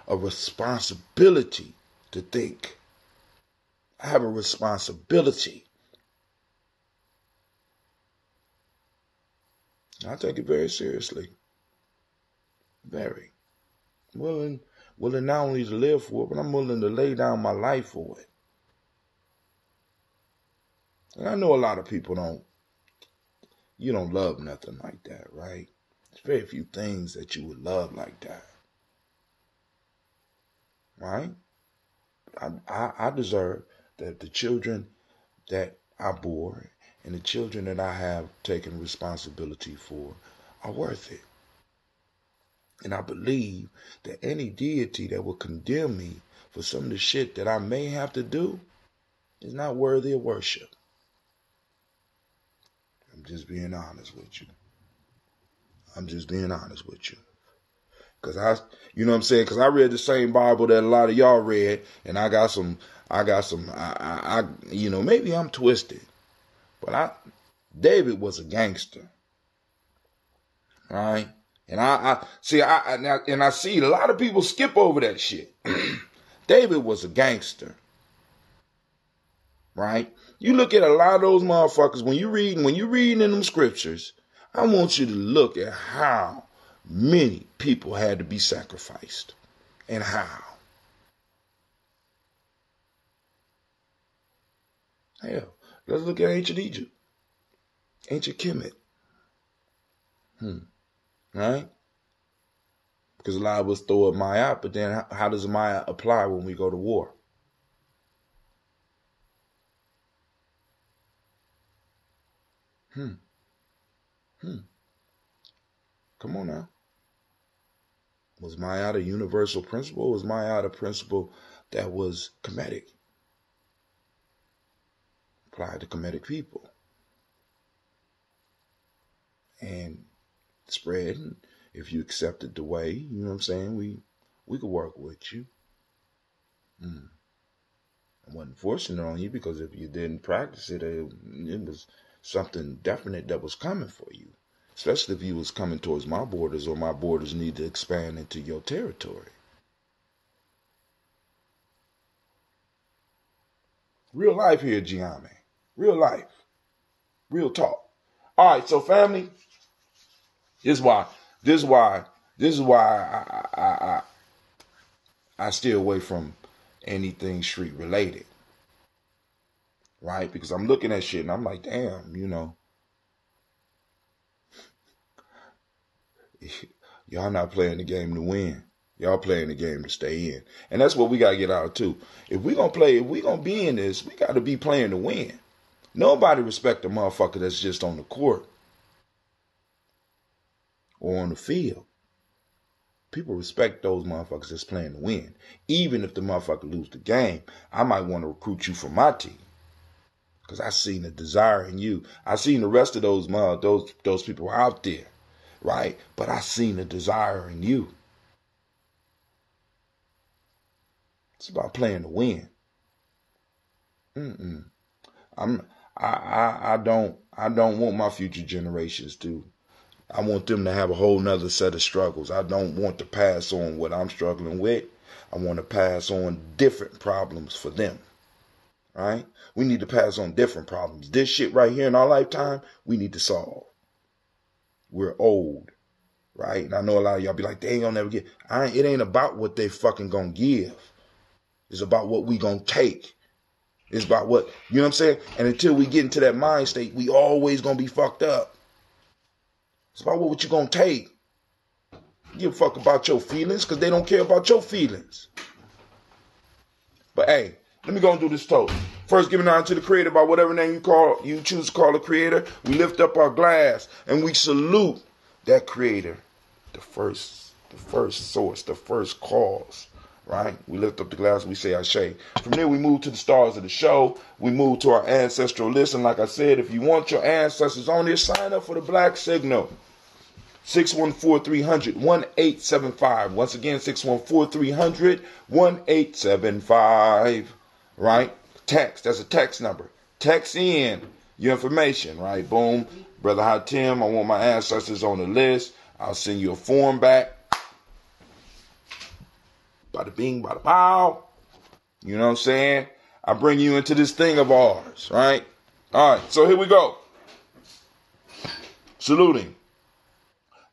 responsibility to think. I have a responsibility. I take it very seriously. Very. Willing not only to live for it, but I'm willing to lay down my life for it. And I know a lot of people don't love nothing like that, right? There's very few things that you would love like that. Right? I deserve that the children that I bore and the children that I have taken responsibility for are worth it. And I believe that any deity that will condemn me for some of the shit that I may have to do is not worthy of worship. I'm just being honest with you. Because you know what I'm saying? Because I read the same Bible that a lot of y'all read, and I got some, maybe I'm twisted, but David was a gangster. Right? And I see a lot of people skip over that shit. David was a gangster. Right? You look at a lot of those motherfuckers when you're reading in them scriptures, I want you to look at how many people had to be sacrificed and how. Hell, let's look at ancient Egypt, ancient Kemet. Right? Because a lot of us throw up Maya, but then how does Maya apply when we go to war? Come on now. Was Maya the universal principle? Or was Maya the principle that was Kemetic? Applied to Kemetic people. And spread, and if you accepted the way, you know what I'm saying, we could work with you. wasn't forcing it on you, because if you didn't practice it, it was something definite that was coming for you. Especially if you was coming towards my borders, or my borders need to expand into your territory. Real life here, Ujamaa. Real life. Real talk. All right, so family, this is why I stay away from anything street related. Right? Because I'm looking at shit and I'm like, damn, y'all not playing the game to win. Y'all playing the game to stay in. And that's what we got to get out too. If we going to be in this, we got to be playing to win. Nobody respect a motherfucker that's just on the court or on the field. People respect those motherfuckers that's playing to win. Even if the motherfucker lose the game, I might want to recruit you for my team. Because I seen the desire in you. I seen the rest of those people out there. Right? But I seen the desire in you. It's about playing to win. I don't want my future generations to. I want them to have a whole nother set of struggles. I don't want to pass on what I'm struggling with. I want to pass on different problems for them. Right? We need to pass on different problems. This shit right here in our lifetime, we need to solve. We're old. Right? And I know a lot of y'all be like, they ain't gonna never get. It ain't about what they fucking gonna give. It's about what we gonna take. It's about what, you know what I'm saying? And until we get into that mind state, we always gonna be fucked up. It's about what you gonna take. You give a fuck about your feelings, because they don't care about your feelings. But hey, let me go and do this toast. First, giving honor to the Creator by whatever name you choose to call the Creator. We lift up our glass and we salute that Creator, the first source, the first cause. Right? We lift up the glass and we say Ashe. From there we move to the stars of the show. We move to our ancestral list. And like I said, if you want your ancestors on there, sign up for the Black Signal. 614-300-1875. Once again, 614-300-1875. Right? Text. That's a text number. Text in your information. Right? Boom. Brother Hatim, I want my ancestors on the list. I'll send you a form back. Bada bing, bada pow. You know what I'm saying? I bring you into this thing of ours, right? All right, so here we go. Saluting.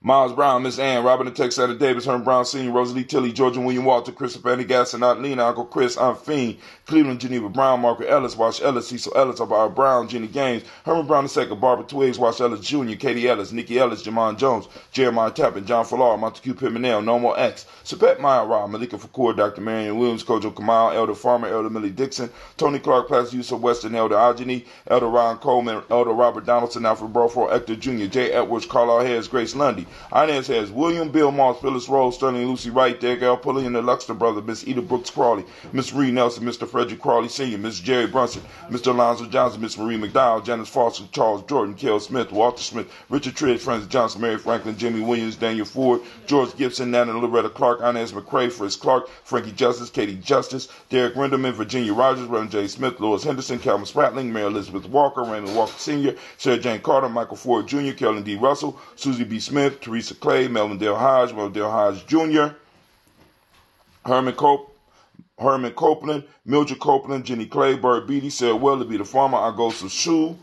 Miles Brown, Miss Ann, Robert and Tex Santa Davis, Herman Brown Sr., Rosalie Tilley, Georgia William Walter, Christopher Andy Gasson, Aunt Lena, Uncle Chris, Aunt Fiend, Cleveland, Geneva Brown, Margaret Ellis, Wash Ellis, Cecil Ellis, Barbara Brown, Jenny Gaines, Herman Brown II, Barbara Twiggs, Wash Ellis Jr., Katie Ellis, Nikki Ellis, Jamon Jones, Jeremiah Tappan, John Fallar, Montague Pimenel, Normal X, Sapet Maya Ra, Malika Fakur, Dr. Marion Williams, Kojo Kamal, Elder Farmer, Elder Millie Dixon, Tony Clark, Plaza Yusuf Weston, Elder Ajani, Elder Ron Coleman, Elder Robert Donaldson, Alfred Broford, Hector Jr., J. Edwards, Carlisle Harris, Grace Lundy, Inez Harris, William, Bill Moss, Phyllis Rose, Sterling, Lucy Wright, Derek L. Pulley, and the Luxton brother, Miss Eda Brooks Crawley, Miss Marie Nelson, Mr. Frederick Crawley Sr., Miss Jerry Brunson, Mr. Alonzo Johnson, Miss Marie McDowell, Janice Foster, Charles Jordan, Kel Smith, Walter Smith, Richard Tridge, Francis Johnson, Mary Franklin, Jimmy Williams, Daniel Ford, George Gibson, Nana Loretta Clark, Inez McCrae, Fritz Clark, Frankie Justice, Katie Justice, Derek Renderman, Virginia Rogers, Reverend J. Smith, Louis Henderson, Calvin Spratling, Mary Elizabeth Walker, Raymond Walker Sr., Sarah Jane Carter, Michael Ford Jr., Kellen D. Russell, Susie B. Smith, Teresa Clay, Melvin Dale Hodge, Dale Hodge Jr., Herman Copeland, Mildred Copeland, Jenny Clay, Bert Beatty, Sarah Weatherby, the farmer, Agosa Sue,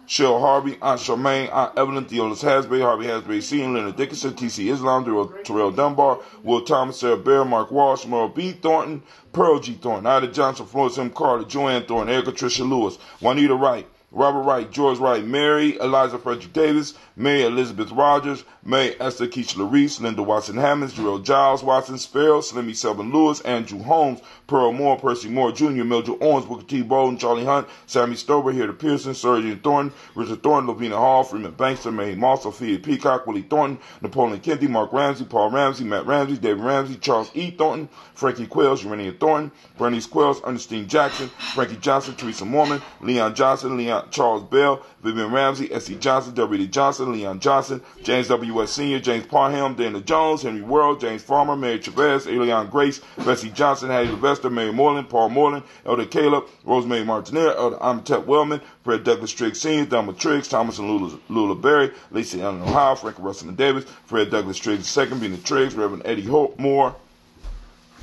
Cheryl Harvey, Aunt Charmaine, Aunt Evelyn, Theolis Hasbury, Harvey Hasbury C., Leonard Dickinson, T.C. Islam, Terrell Dunbar, Will Thomas, Sarah Bear, Mark Walsh, Merle B. Thornton, Pearl G. Thornton, Ida Johnson, Florence M. Carter, Joanne Thornton, Erica Tricia Lewis, Juanita Wright, Robert Wright, George Wright, Mary Eliza Frederick Davis, Mary Elizabeth Rogers, May Esther Keisha Larice, Linda Watson Hammonds, Jarrell Giles, Watson Sparrow, Slimmy Selvin Lewis, Andrew Holmes, Pearl Moore, Percy Moore Jr., Mildred Owens, Booker T. Bowden, Charlie Hunt, Sammy Stover, Hilda Pearson, Sergeant Thornton, Richard Thornton, Lavina Hall, Freeman Bankster, Mary Moss, Sophia Peacock, Willie Thornton, Napoleon Kennedy, Mark Ramsey, Paul Ramsey, Matt Ramsey, David Ramsey, Charles E. Thornton, Frankie Quells, Urania Thornton, Bernice Quells, Ernestine Jackson, Frankie Johnson, Teresa Mormon, Leon Johnson, Charles Bell, Vivian Ramsey, S.C. Johnson, W.D. Johnson, Leon Johnson, James W. West Sr., James Parham, Dana Jones, Henry Worrell, James Farmer, Mary Chavez, Elion Grace, Bessie Johnson, Hattie Levester, Mary Moreland, Paul Moreland, Elder Caleb, Rosemary Martineau, Elder Amitep Wellman, Fred Douglas Triggs Sr., Thelma Triggs, Thomas and Lula Berry, Lisa Ellen Ohio, Frankie Russell and Davis, Fred Douglas Triggs II, Bina Triggs, Reverend Eddie Hope Moore,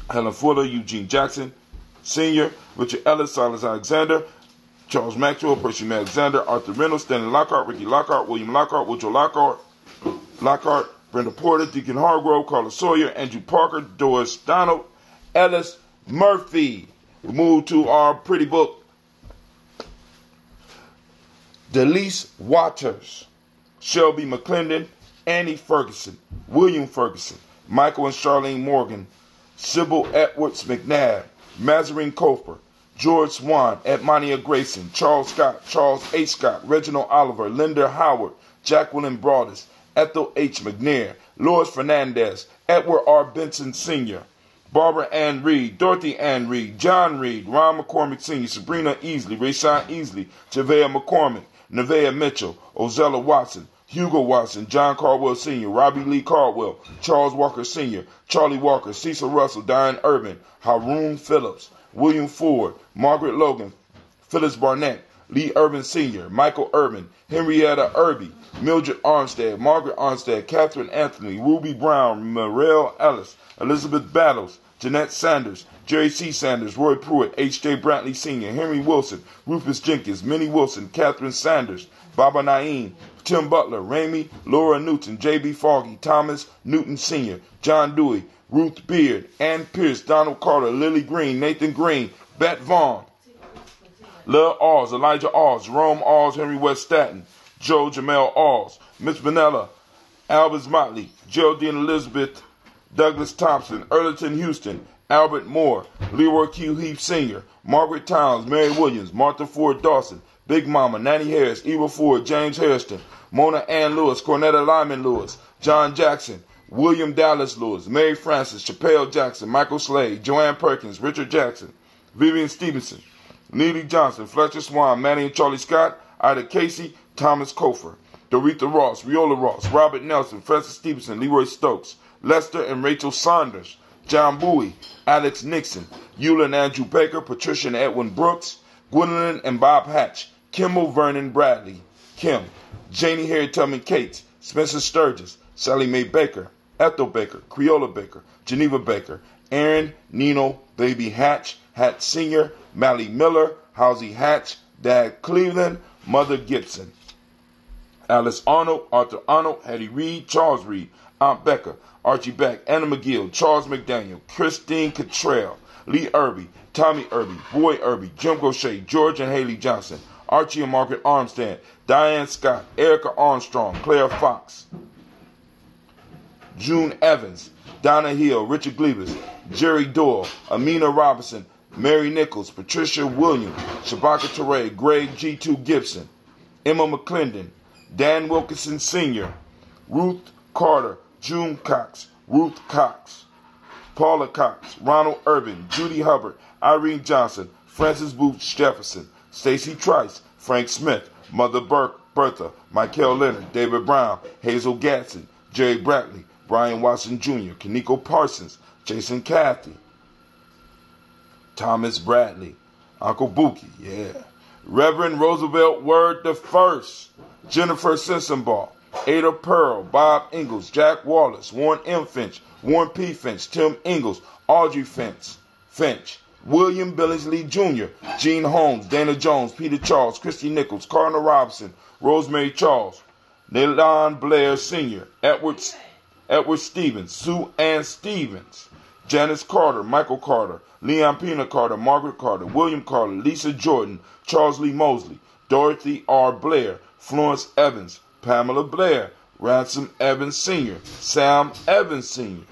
Helen Fuller, Eugene Jackson Sr., Richard Ellis, Silas Alexander, Charles Maxwell, Percy Alexander, Arthur Reynolds, Stanley Lockhart, Ricky Lockhart, William Lockhart, Woodrow Lockhart, Brenda Porter, Deacon Hargrove, Carla Sawyer, Andrew Parker, Doris Donald, Ellis Murphy. We move to our pretty book. Delise Waters, Shelby McClendon, Annie Ferguson, William Ferguson, Michael and Charlene Morgan, Sybil Edwards McNabb, Mazarine Cofer, George Swan, Edmonia Grayson, Charles Scott, Charles H. Scott, Reginald Oliver, Linda Howard, Jacqueline Broadus, Ethel H. McNair, Lois Fernandez, Edward R. Benson Sr., Barbara Ann Reed, Dorothy Ann Reed, John Reed, Ron McCormick Sr., Sabrina Easley, Rayshawn Easley, Javea McCormick, Nevaeh Mitchell, Ozella Watson, Hugo Watson, John Caldwell Sr., Robbie Lee Caldwell, Charles Walker Sr., Charlie Walker, Cecil Russell, Diane Urban, Haroon Phillips, William Ford, Margaret Logan, Phyllis Barnett, Lee Urban Sr., Michael Urban, Henrietta Irby, Mildred Armstead, Margaret Armstead, Catherine Anthony, Ruby Brown, Morel Ellis, Elizabeth Battles, Jeanette Sanders, Jerry C. Sanders, Roy Pruitt, H.J. Brantley Sr., Henry Wilson, Rufus Jenkins, Minnie Wilson, Catherine Sanders, Baba Naeem, Tim Butler, Ramey, Laura Newton, J.B. Foggy, Thomas Newton Sr., John Dewey, Ruth Beard, Ann Pierce, Donald Carter, Lily Green, Nathan Green, Bet Vaughn, Lil Alls, Elijah Alls, Jerome Alls, Henry West Staten, Joe Jamel Alls, Miss Vanilla, Albus Motley, Geraldine Elizabeth, Douglas Thompson, Earlington Houston, Albert Moore, Leroy Q. Heath Sr., Margaret Towns, Mary Williams, Martha Ford Dawson, Big Mama, Nanny Harris, Eva Ford, James Hairston, Mona Ann Lewis, Cornetta Lyman Lewis, John Jackson, William Dallas Lewis, Mary Francis, Chappelle Jackson, Michael Slade, Joanne Perkins, Richard Jackson, Vivian Stevenson, Neely Johnson, Fletcher Swan, Manny and Charlie Scott, Ida Casey, Thomas Cofer, Doretha Ross, Viola Ross, Robert Nelson, Francis Stevenson, Leroy Stokes, Lester and Rachel Saunders, John Bowie, Alex Nixon, Eula and Andrew Baker, Patricia and Edwin Brooks, Gwendolyn and Bob Hatch, Kimball Vernon Bradley, Kim, Janie Harriet Tubman Cates, Spencer Sturgis, Sally Mae Baker, Ethel Baker, Creola Baker, Geneva Baker, Aaron Nino Baby Hatch, Hatch Sr., Mally Miller, Halsey Hatch, Dad Cleveland, Mother Gibson, Alice Arnold, Arthur Arnold, Hattie Reed, Charles Reed, Aunt Becca, Archie Beck, Anna McGill, Charles McDaniel, Christine Cottrell, Lee Irby, Tommy Irby, Boy Irby, Jim Gaucher, George and Haley Johnson, Archie and Margaret Armstead, Diane Scott, Erica Armstrong, Claire Fox, June Evans, Donna Hill, Richard Glebus, Jerry Doyle, Amina Robinson, Mary Nichols, Patricia Williams, Shabaka Teray, Greg G2 Gibson, Emma McClendon, Dan Wilkinson Sr., Ruth Carter, June Cox, Ruth Cox, Paula Cox, Ronald Urban, Judy Hubbard, Irene Johnson, Francis Booth Jefferson, Stacy Trice, Frank Smith, Mother Bertha, Michael Leonard, David Brown, Hazel Gatson, Jerry Brantley, Brian Watson Jr., Kaneko Parsons, Jason Cathy, Thomas Bradley, Uncle Bookie, yeah, Reverend Roosevelt Word the First, Jennifer Sensenbaugh, Ada Pearl, Bob Ingalls, Jack Wallace, Warren M. Finch, Warren P. Finch, Tim Ingalls, Audrey Finch, William Billingsley Jr., Gene Holmes, Dana Jones, Peter Charles, Christy Nichols, Cardinal Robinson, Rosemary Charles, Nelon Blair Sr., Edward Stevens, Sue Ann Stevens, Janice Carter, Michael Carter, Leon Pena Carter, Margaret Carter, William Carter, Lisa Jordan, Charles Lee Mosley, Dorothy R. Blair, Florence Evans, Pamela Blair, Ransom Evans Sr., Sam Evans Sr.,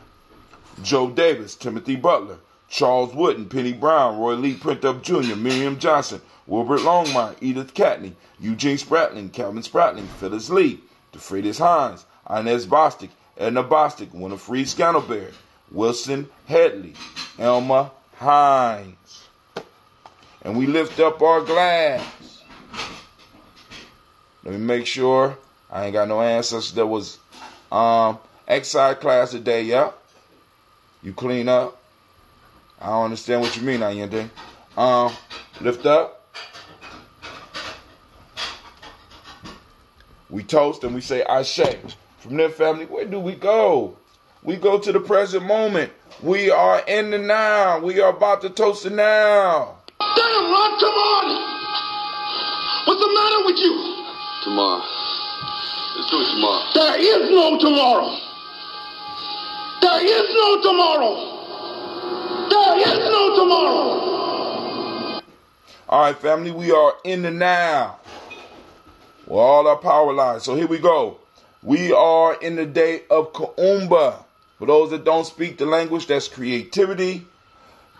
Joe Davis, Timothy Butler, Charles Wooden, Penny Brown, Roy Lee Printup Jr., Miriam Johnson, Wilbert Longmire, Edith Catney, Eugene Spratling, Calvin Spratling, Phyllis Lee, DeFreitas Hines, Inez Bostic, Edna Bostic, Winifred Scantleberry, Wilson Headley, Elma Hines. And we lift up our glass Let me make sure I ain't got no ancestors that was exile class today. Yep. You clean up. I don't understand what you mean, Ayende. Lift up. We toast and we say Ashe. From there, family, where do we go? We go to the present moment. We are in the now. We are about to toast the now. Damn, Ron, come on! What's the matter with you? Tomorrow. Let's do it tomorrow. There is no tomorrow. There is no tomorrow. There is no tomorrow. All right, family, we are in the now. Well, all our power lines. So here we go. We are in the day of Kuumba. For those that don't speak the language, that's creativity.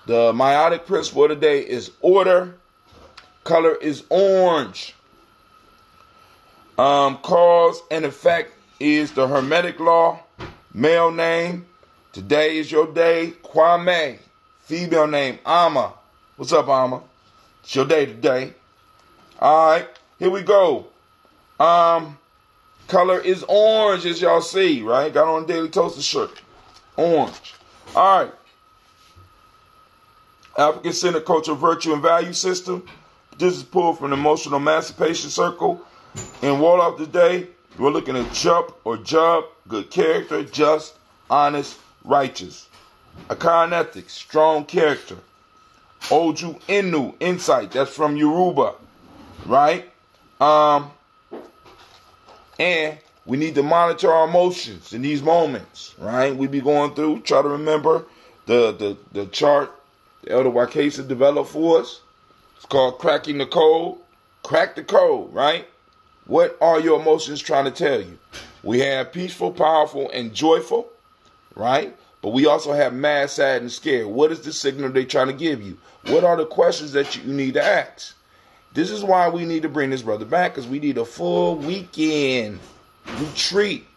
The meiotic principle of the day is order. Color is orange. Cause and effect is the Hermetic law. Male name. Today is your day. Kwame. Female name. Ama. What's up, Ama? It's your day today. All right. Here we go. Color is orange, as y'all see, right? Got on a Daily Toaster shirt. Orange. All right. African Center Culture, Virtue, and Value System. This is pulled from the Emotional Emancipation Circle. In Wolof today, we're looking at Jup or Jub, good character, just, honest, righteous. Akan ethics, strong character. Oju Inu, insight, that's from Yoruba, right? And we need to monitor our emotions in these moments, right? We be going through, try to remember the chart the Elder Wakesa developed for us. It's called Cracking the Code. Crack the code, right? What are your emotions trying to tell you? We have peaceful, powerful, and joyful, right? But we also have mad, sad, and scared. What is the signal they're trying to give you? What are the questions that you need to ask? This is why we need to bring this brother back, because we need a full weekend retreat.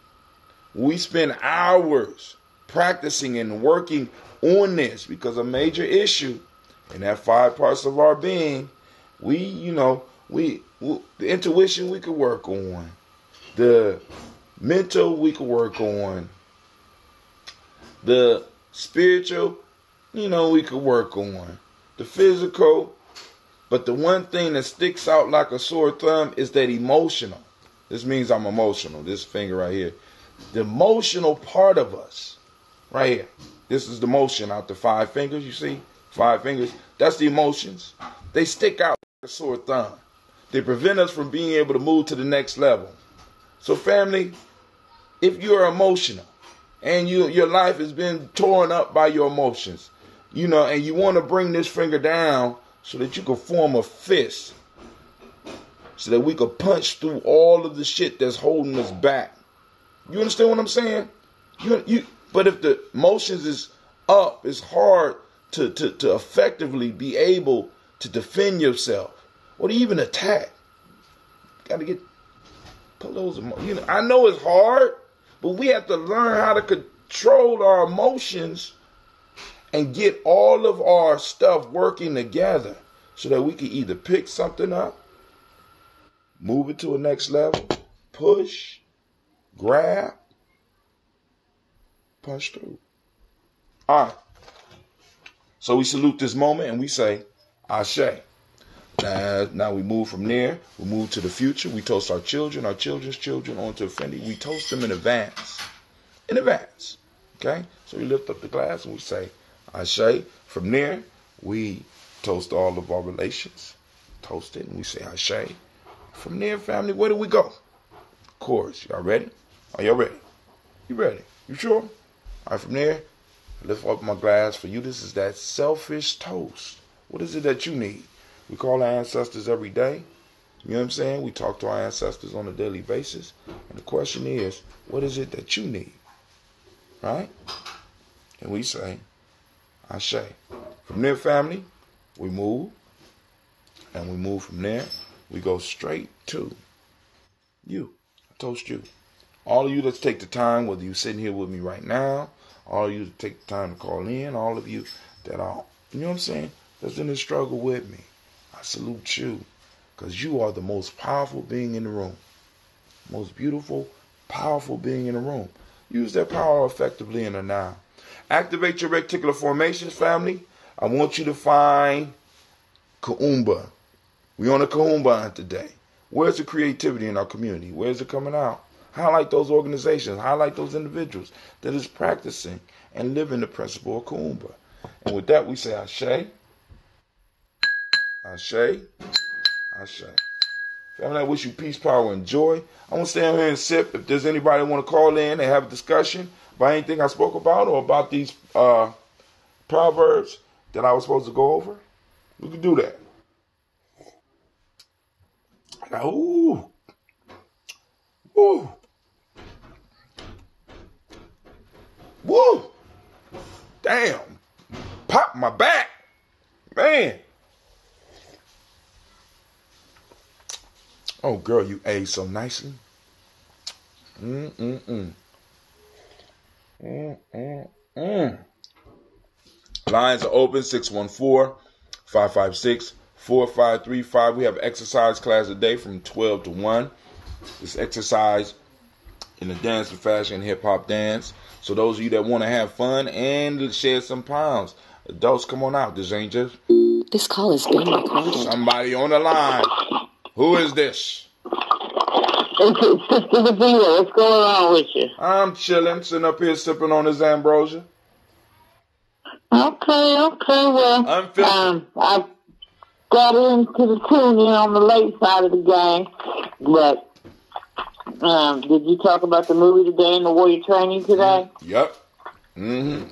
We spend hours practicing and working on this, because a major issue in that 5 parts of our being, the intuition we could work on, the mental we could work on, the spiritual, we could work on, the physical. But the one thing that sticks out like a sore thumb is that emotional. This means I'm emotional. This finger right here. The emotional part of us. Right here. This is the motion out the 5 fingers. You see? 5 fingers. That's the emotions. They stick out like a sore thumb. They prevent us from being able to move to the next level. So family, if you're emotional and your life has been torn up by your emotions, and you want to bring this finger down so that you can form a fist, so that we could punch through all of the shit that's holding us back. You understand what I'm saying? But if the emotions is up, it's hard to effectively be able to defend yourself or to even attack. Got to pull those emotions. I know it's hard, but we have to learn how to control our emotions and get all of our stuff working together so that we can either pick something up, move it to a next level, push, grab, punch through. All right. So we salute this moment and we say, Ashe. Now we move from there. We move to the future. We toast our children, our children's children, on to infinity. We toast them in advance. In advance. Okay? So we lift up the glass and we say, Ashe. From there, we toast all of our relations. Toast it and we say Ashe. From there, family, where do we go? Of course. Y'all ready? Are y'all ready? You ready? You sure? All right, from there, I lift up my glass for you. This is that selfish toast. What is it that you need? We call our ancestors every day. You know what I'm saying? We talk to our ancestors on a daily basis. And the question is, what is it that you need? Right? And we say, Ashe. From there, family, we move. And we move from there. We go straight to you. I toast you. All of you that take the time, whether you're sitting here with me right now, all of you that take the time to call in, all of you that are, you know what I'm saying, that's in this struggle with me. I salute you, because you are the most powerful being in the room. Most beautiful, powerful being in the room. Use that power effectively in the now. Activate your reticular formations, family. I want you to find Kaumba. We're on a Kaumba hunt today. Where's the creativity in our community? Where's it coming out? Highlight those organizations. Highlight those individuals that is practicing and living the principle of Kaumba. And with that, we say Ashe. Ashe. Ashe. Family, I wish you peace, power, and joy. I want to stay on here and sip. If there's anybody want to call in and have a discussion about anything I spoke about or about these proverbs that I was supposed to go over, we can do that. Ooh. Woo. Woo. Damn. Pop my back. Man. Oh, girl, you ate so nicely. Lines are open, 614-556-4535. We have exercise class today from 12 to 1. It's exercise in the dancing fashion, hip-hop dance. So those of you that want to have fun and shed some pounds, adults, come on out. This ain't just... This call is being recorded. Somebody on the line. Who is this? It's Sister Virginia. What's going on with you? I'm chilling, sitting up here sipping on this ambrosia. Okay. Well, I got into the tuning on the late side of the game, but did you talk about the movie today and the warrior training today? Yep.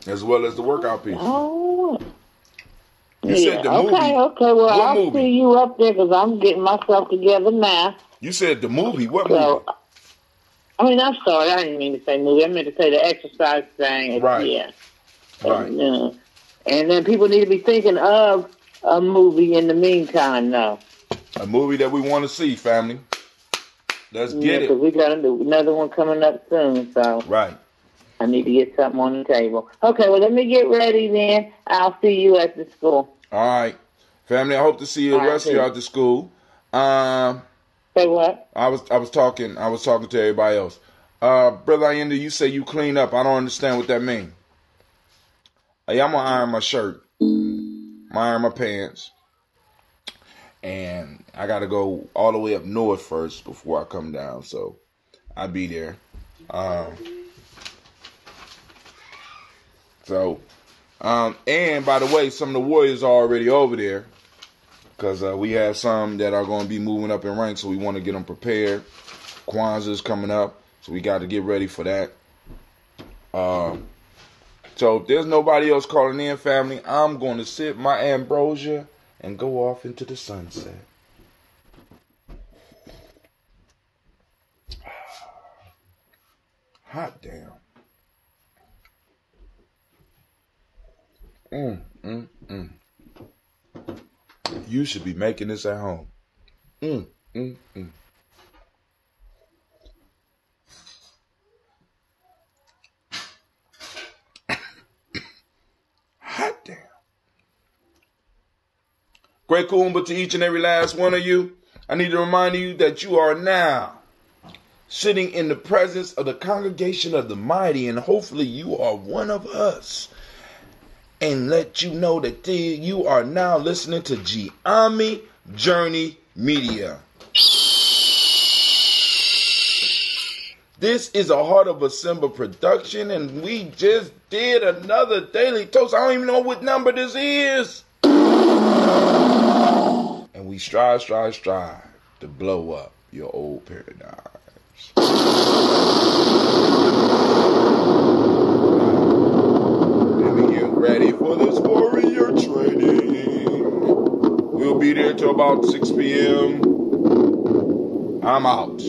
As well as the workout piece. Oh. You said the movie. Okay. Well, what I'll movie? see you up there because I'm getting myself together now. You said the movie. What movie? I'm sorry. I didn't mean to say movie. I meant to say the exercise thing. Right. Yeah. Right. And then people need to be thinking of a movie in the meantime now. A movie that we want to see, family. Let's get it. Because we got another one coming up soon, so. Right. I need to get something on the table. Okay, well, let me get ready then. I'll see you at the school. All right. Family, I hope to see you the rest of you out the school. Say what? I was talking to everybody else. Brother Ayenda, you say you clean up. I don't understand what that means. Hey, I'm gonna iron my shirt, iron my pants, and I gotta go all the way up north first before I come down. So I'll be there. And by the way, some of the warriors are already over there because we have some that are going to be moving up in rank, so we want to get them prepared. Kwanzaa's coming up, so we got to get ready for that. So if there's nobody else calling in, family, I'm going to sip my ambrosia and go off into the sunset. Hot damn. You should be making this at home. Hot damn. Great Kuumba to each and every last one of you. I need to remind you that you are now sitting in the presence of the congregation of the mighty, and hopefully you are one of us. And let you know that you are now listening to Ujamaa Journey Media. This is a Heart of a Simba production, and we just did another Daily Toast. I don't even know what number this is. And we strive to blow up your old paradigms. Ready for this warrior training. We'll be there till about 6 p.m. I'm out.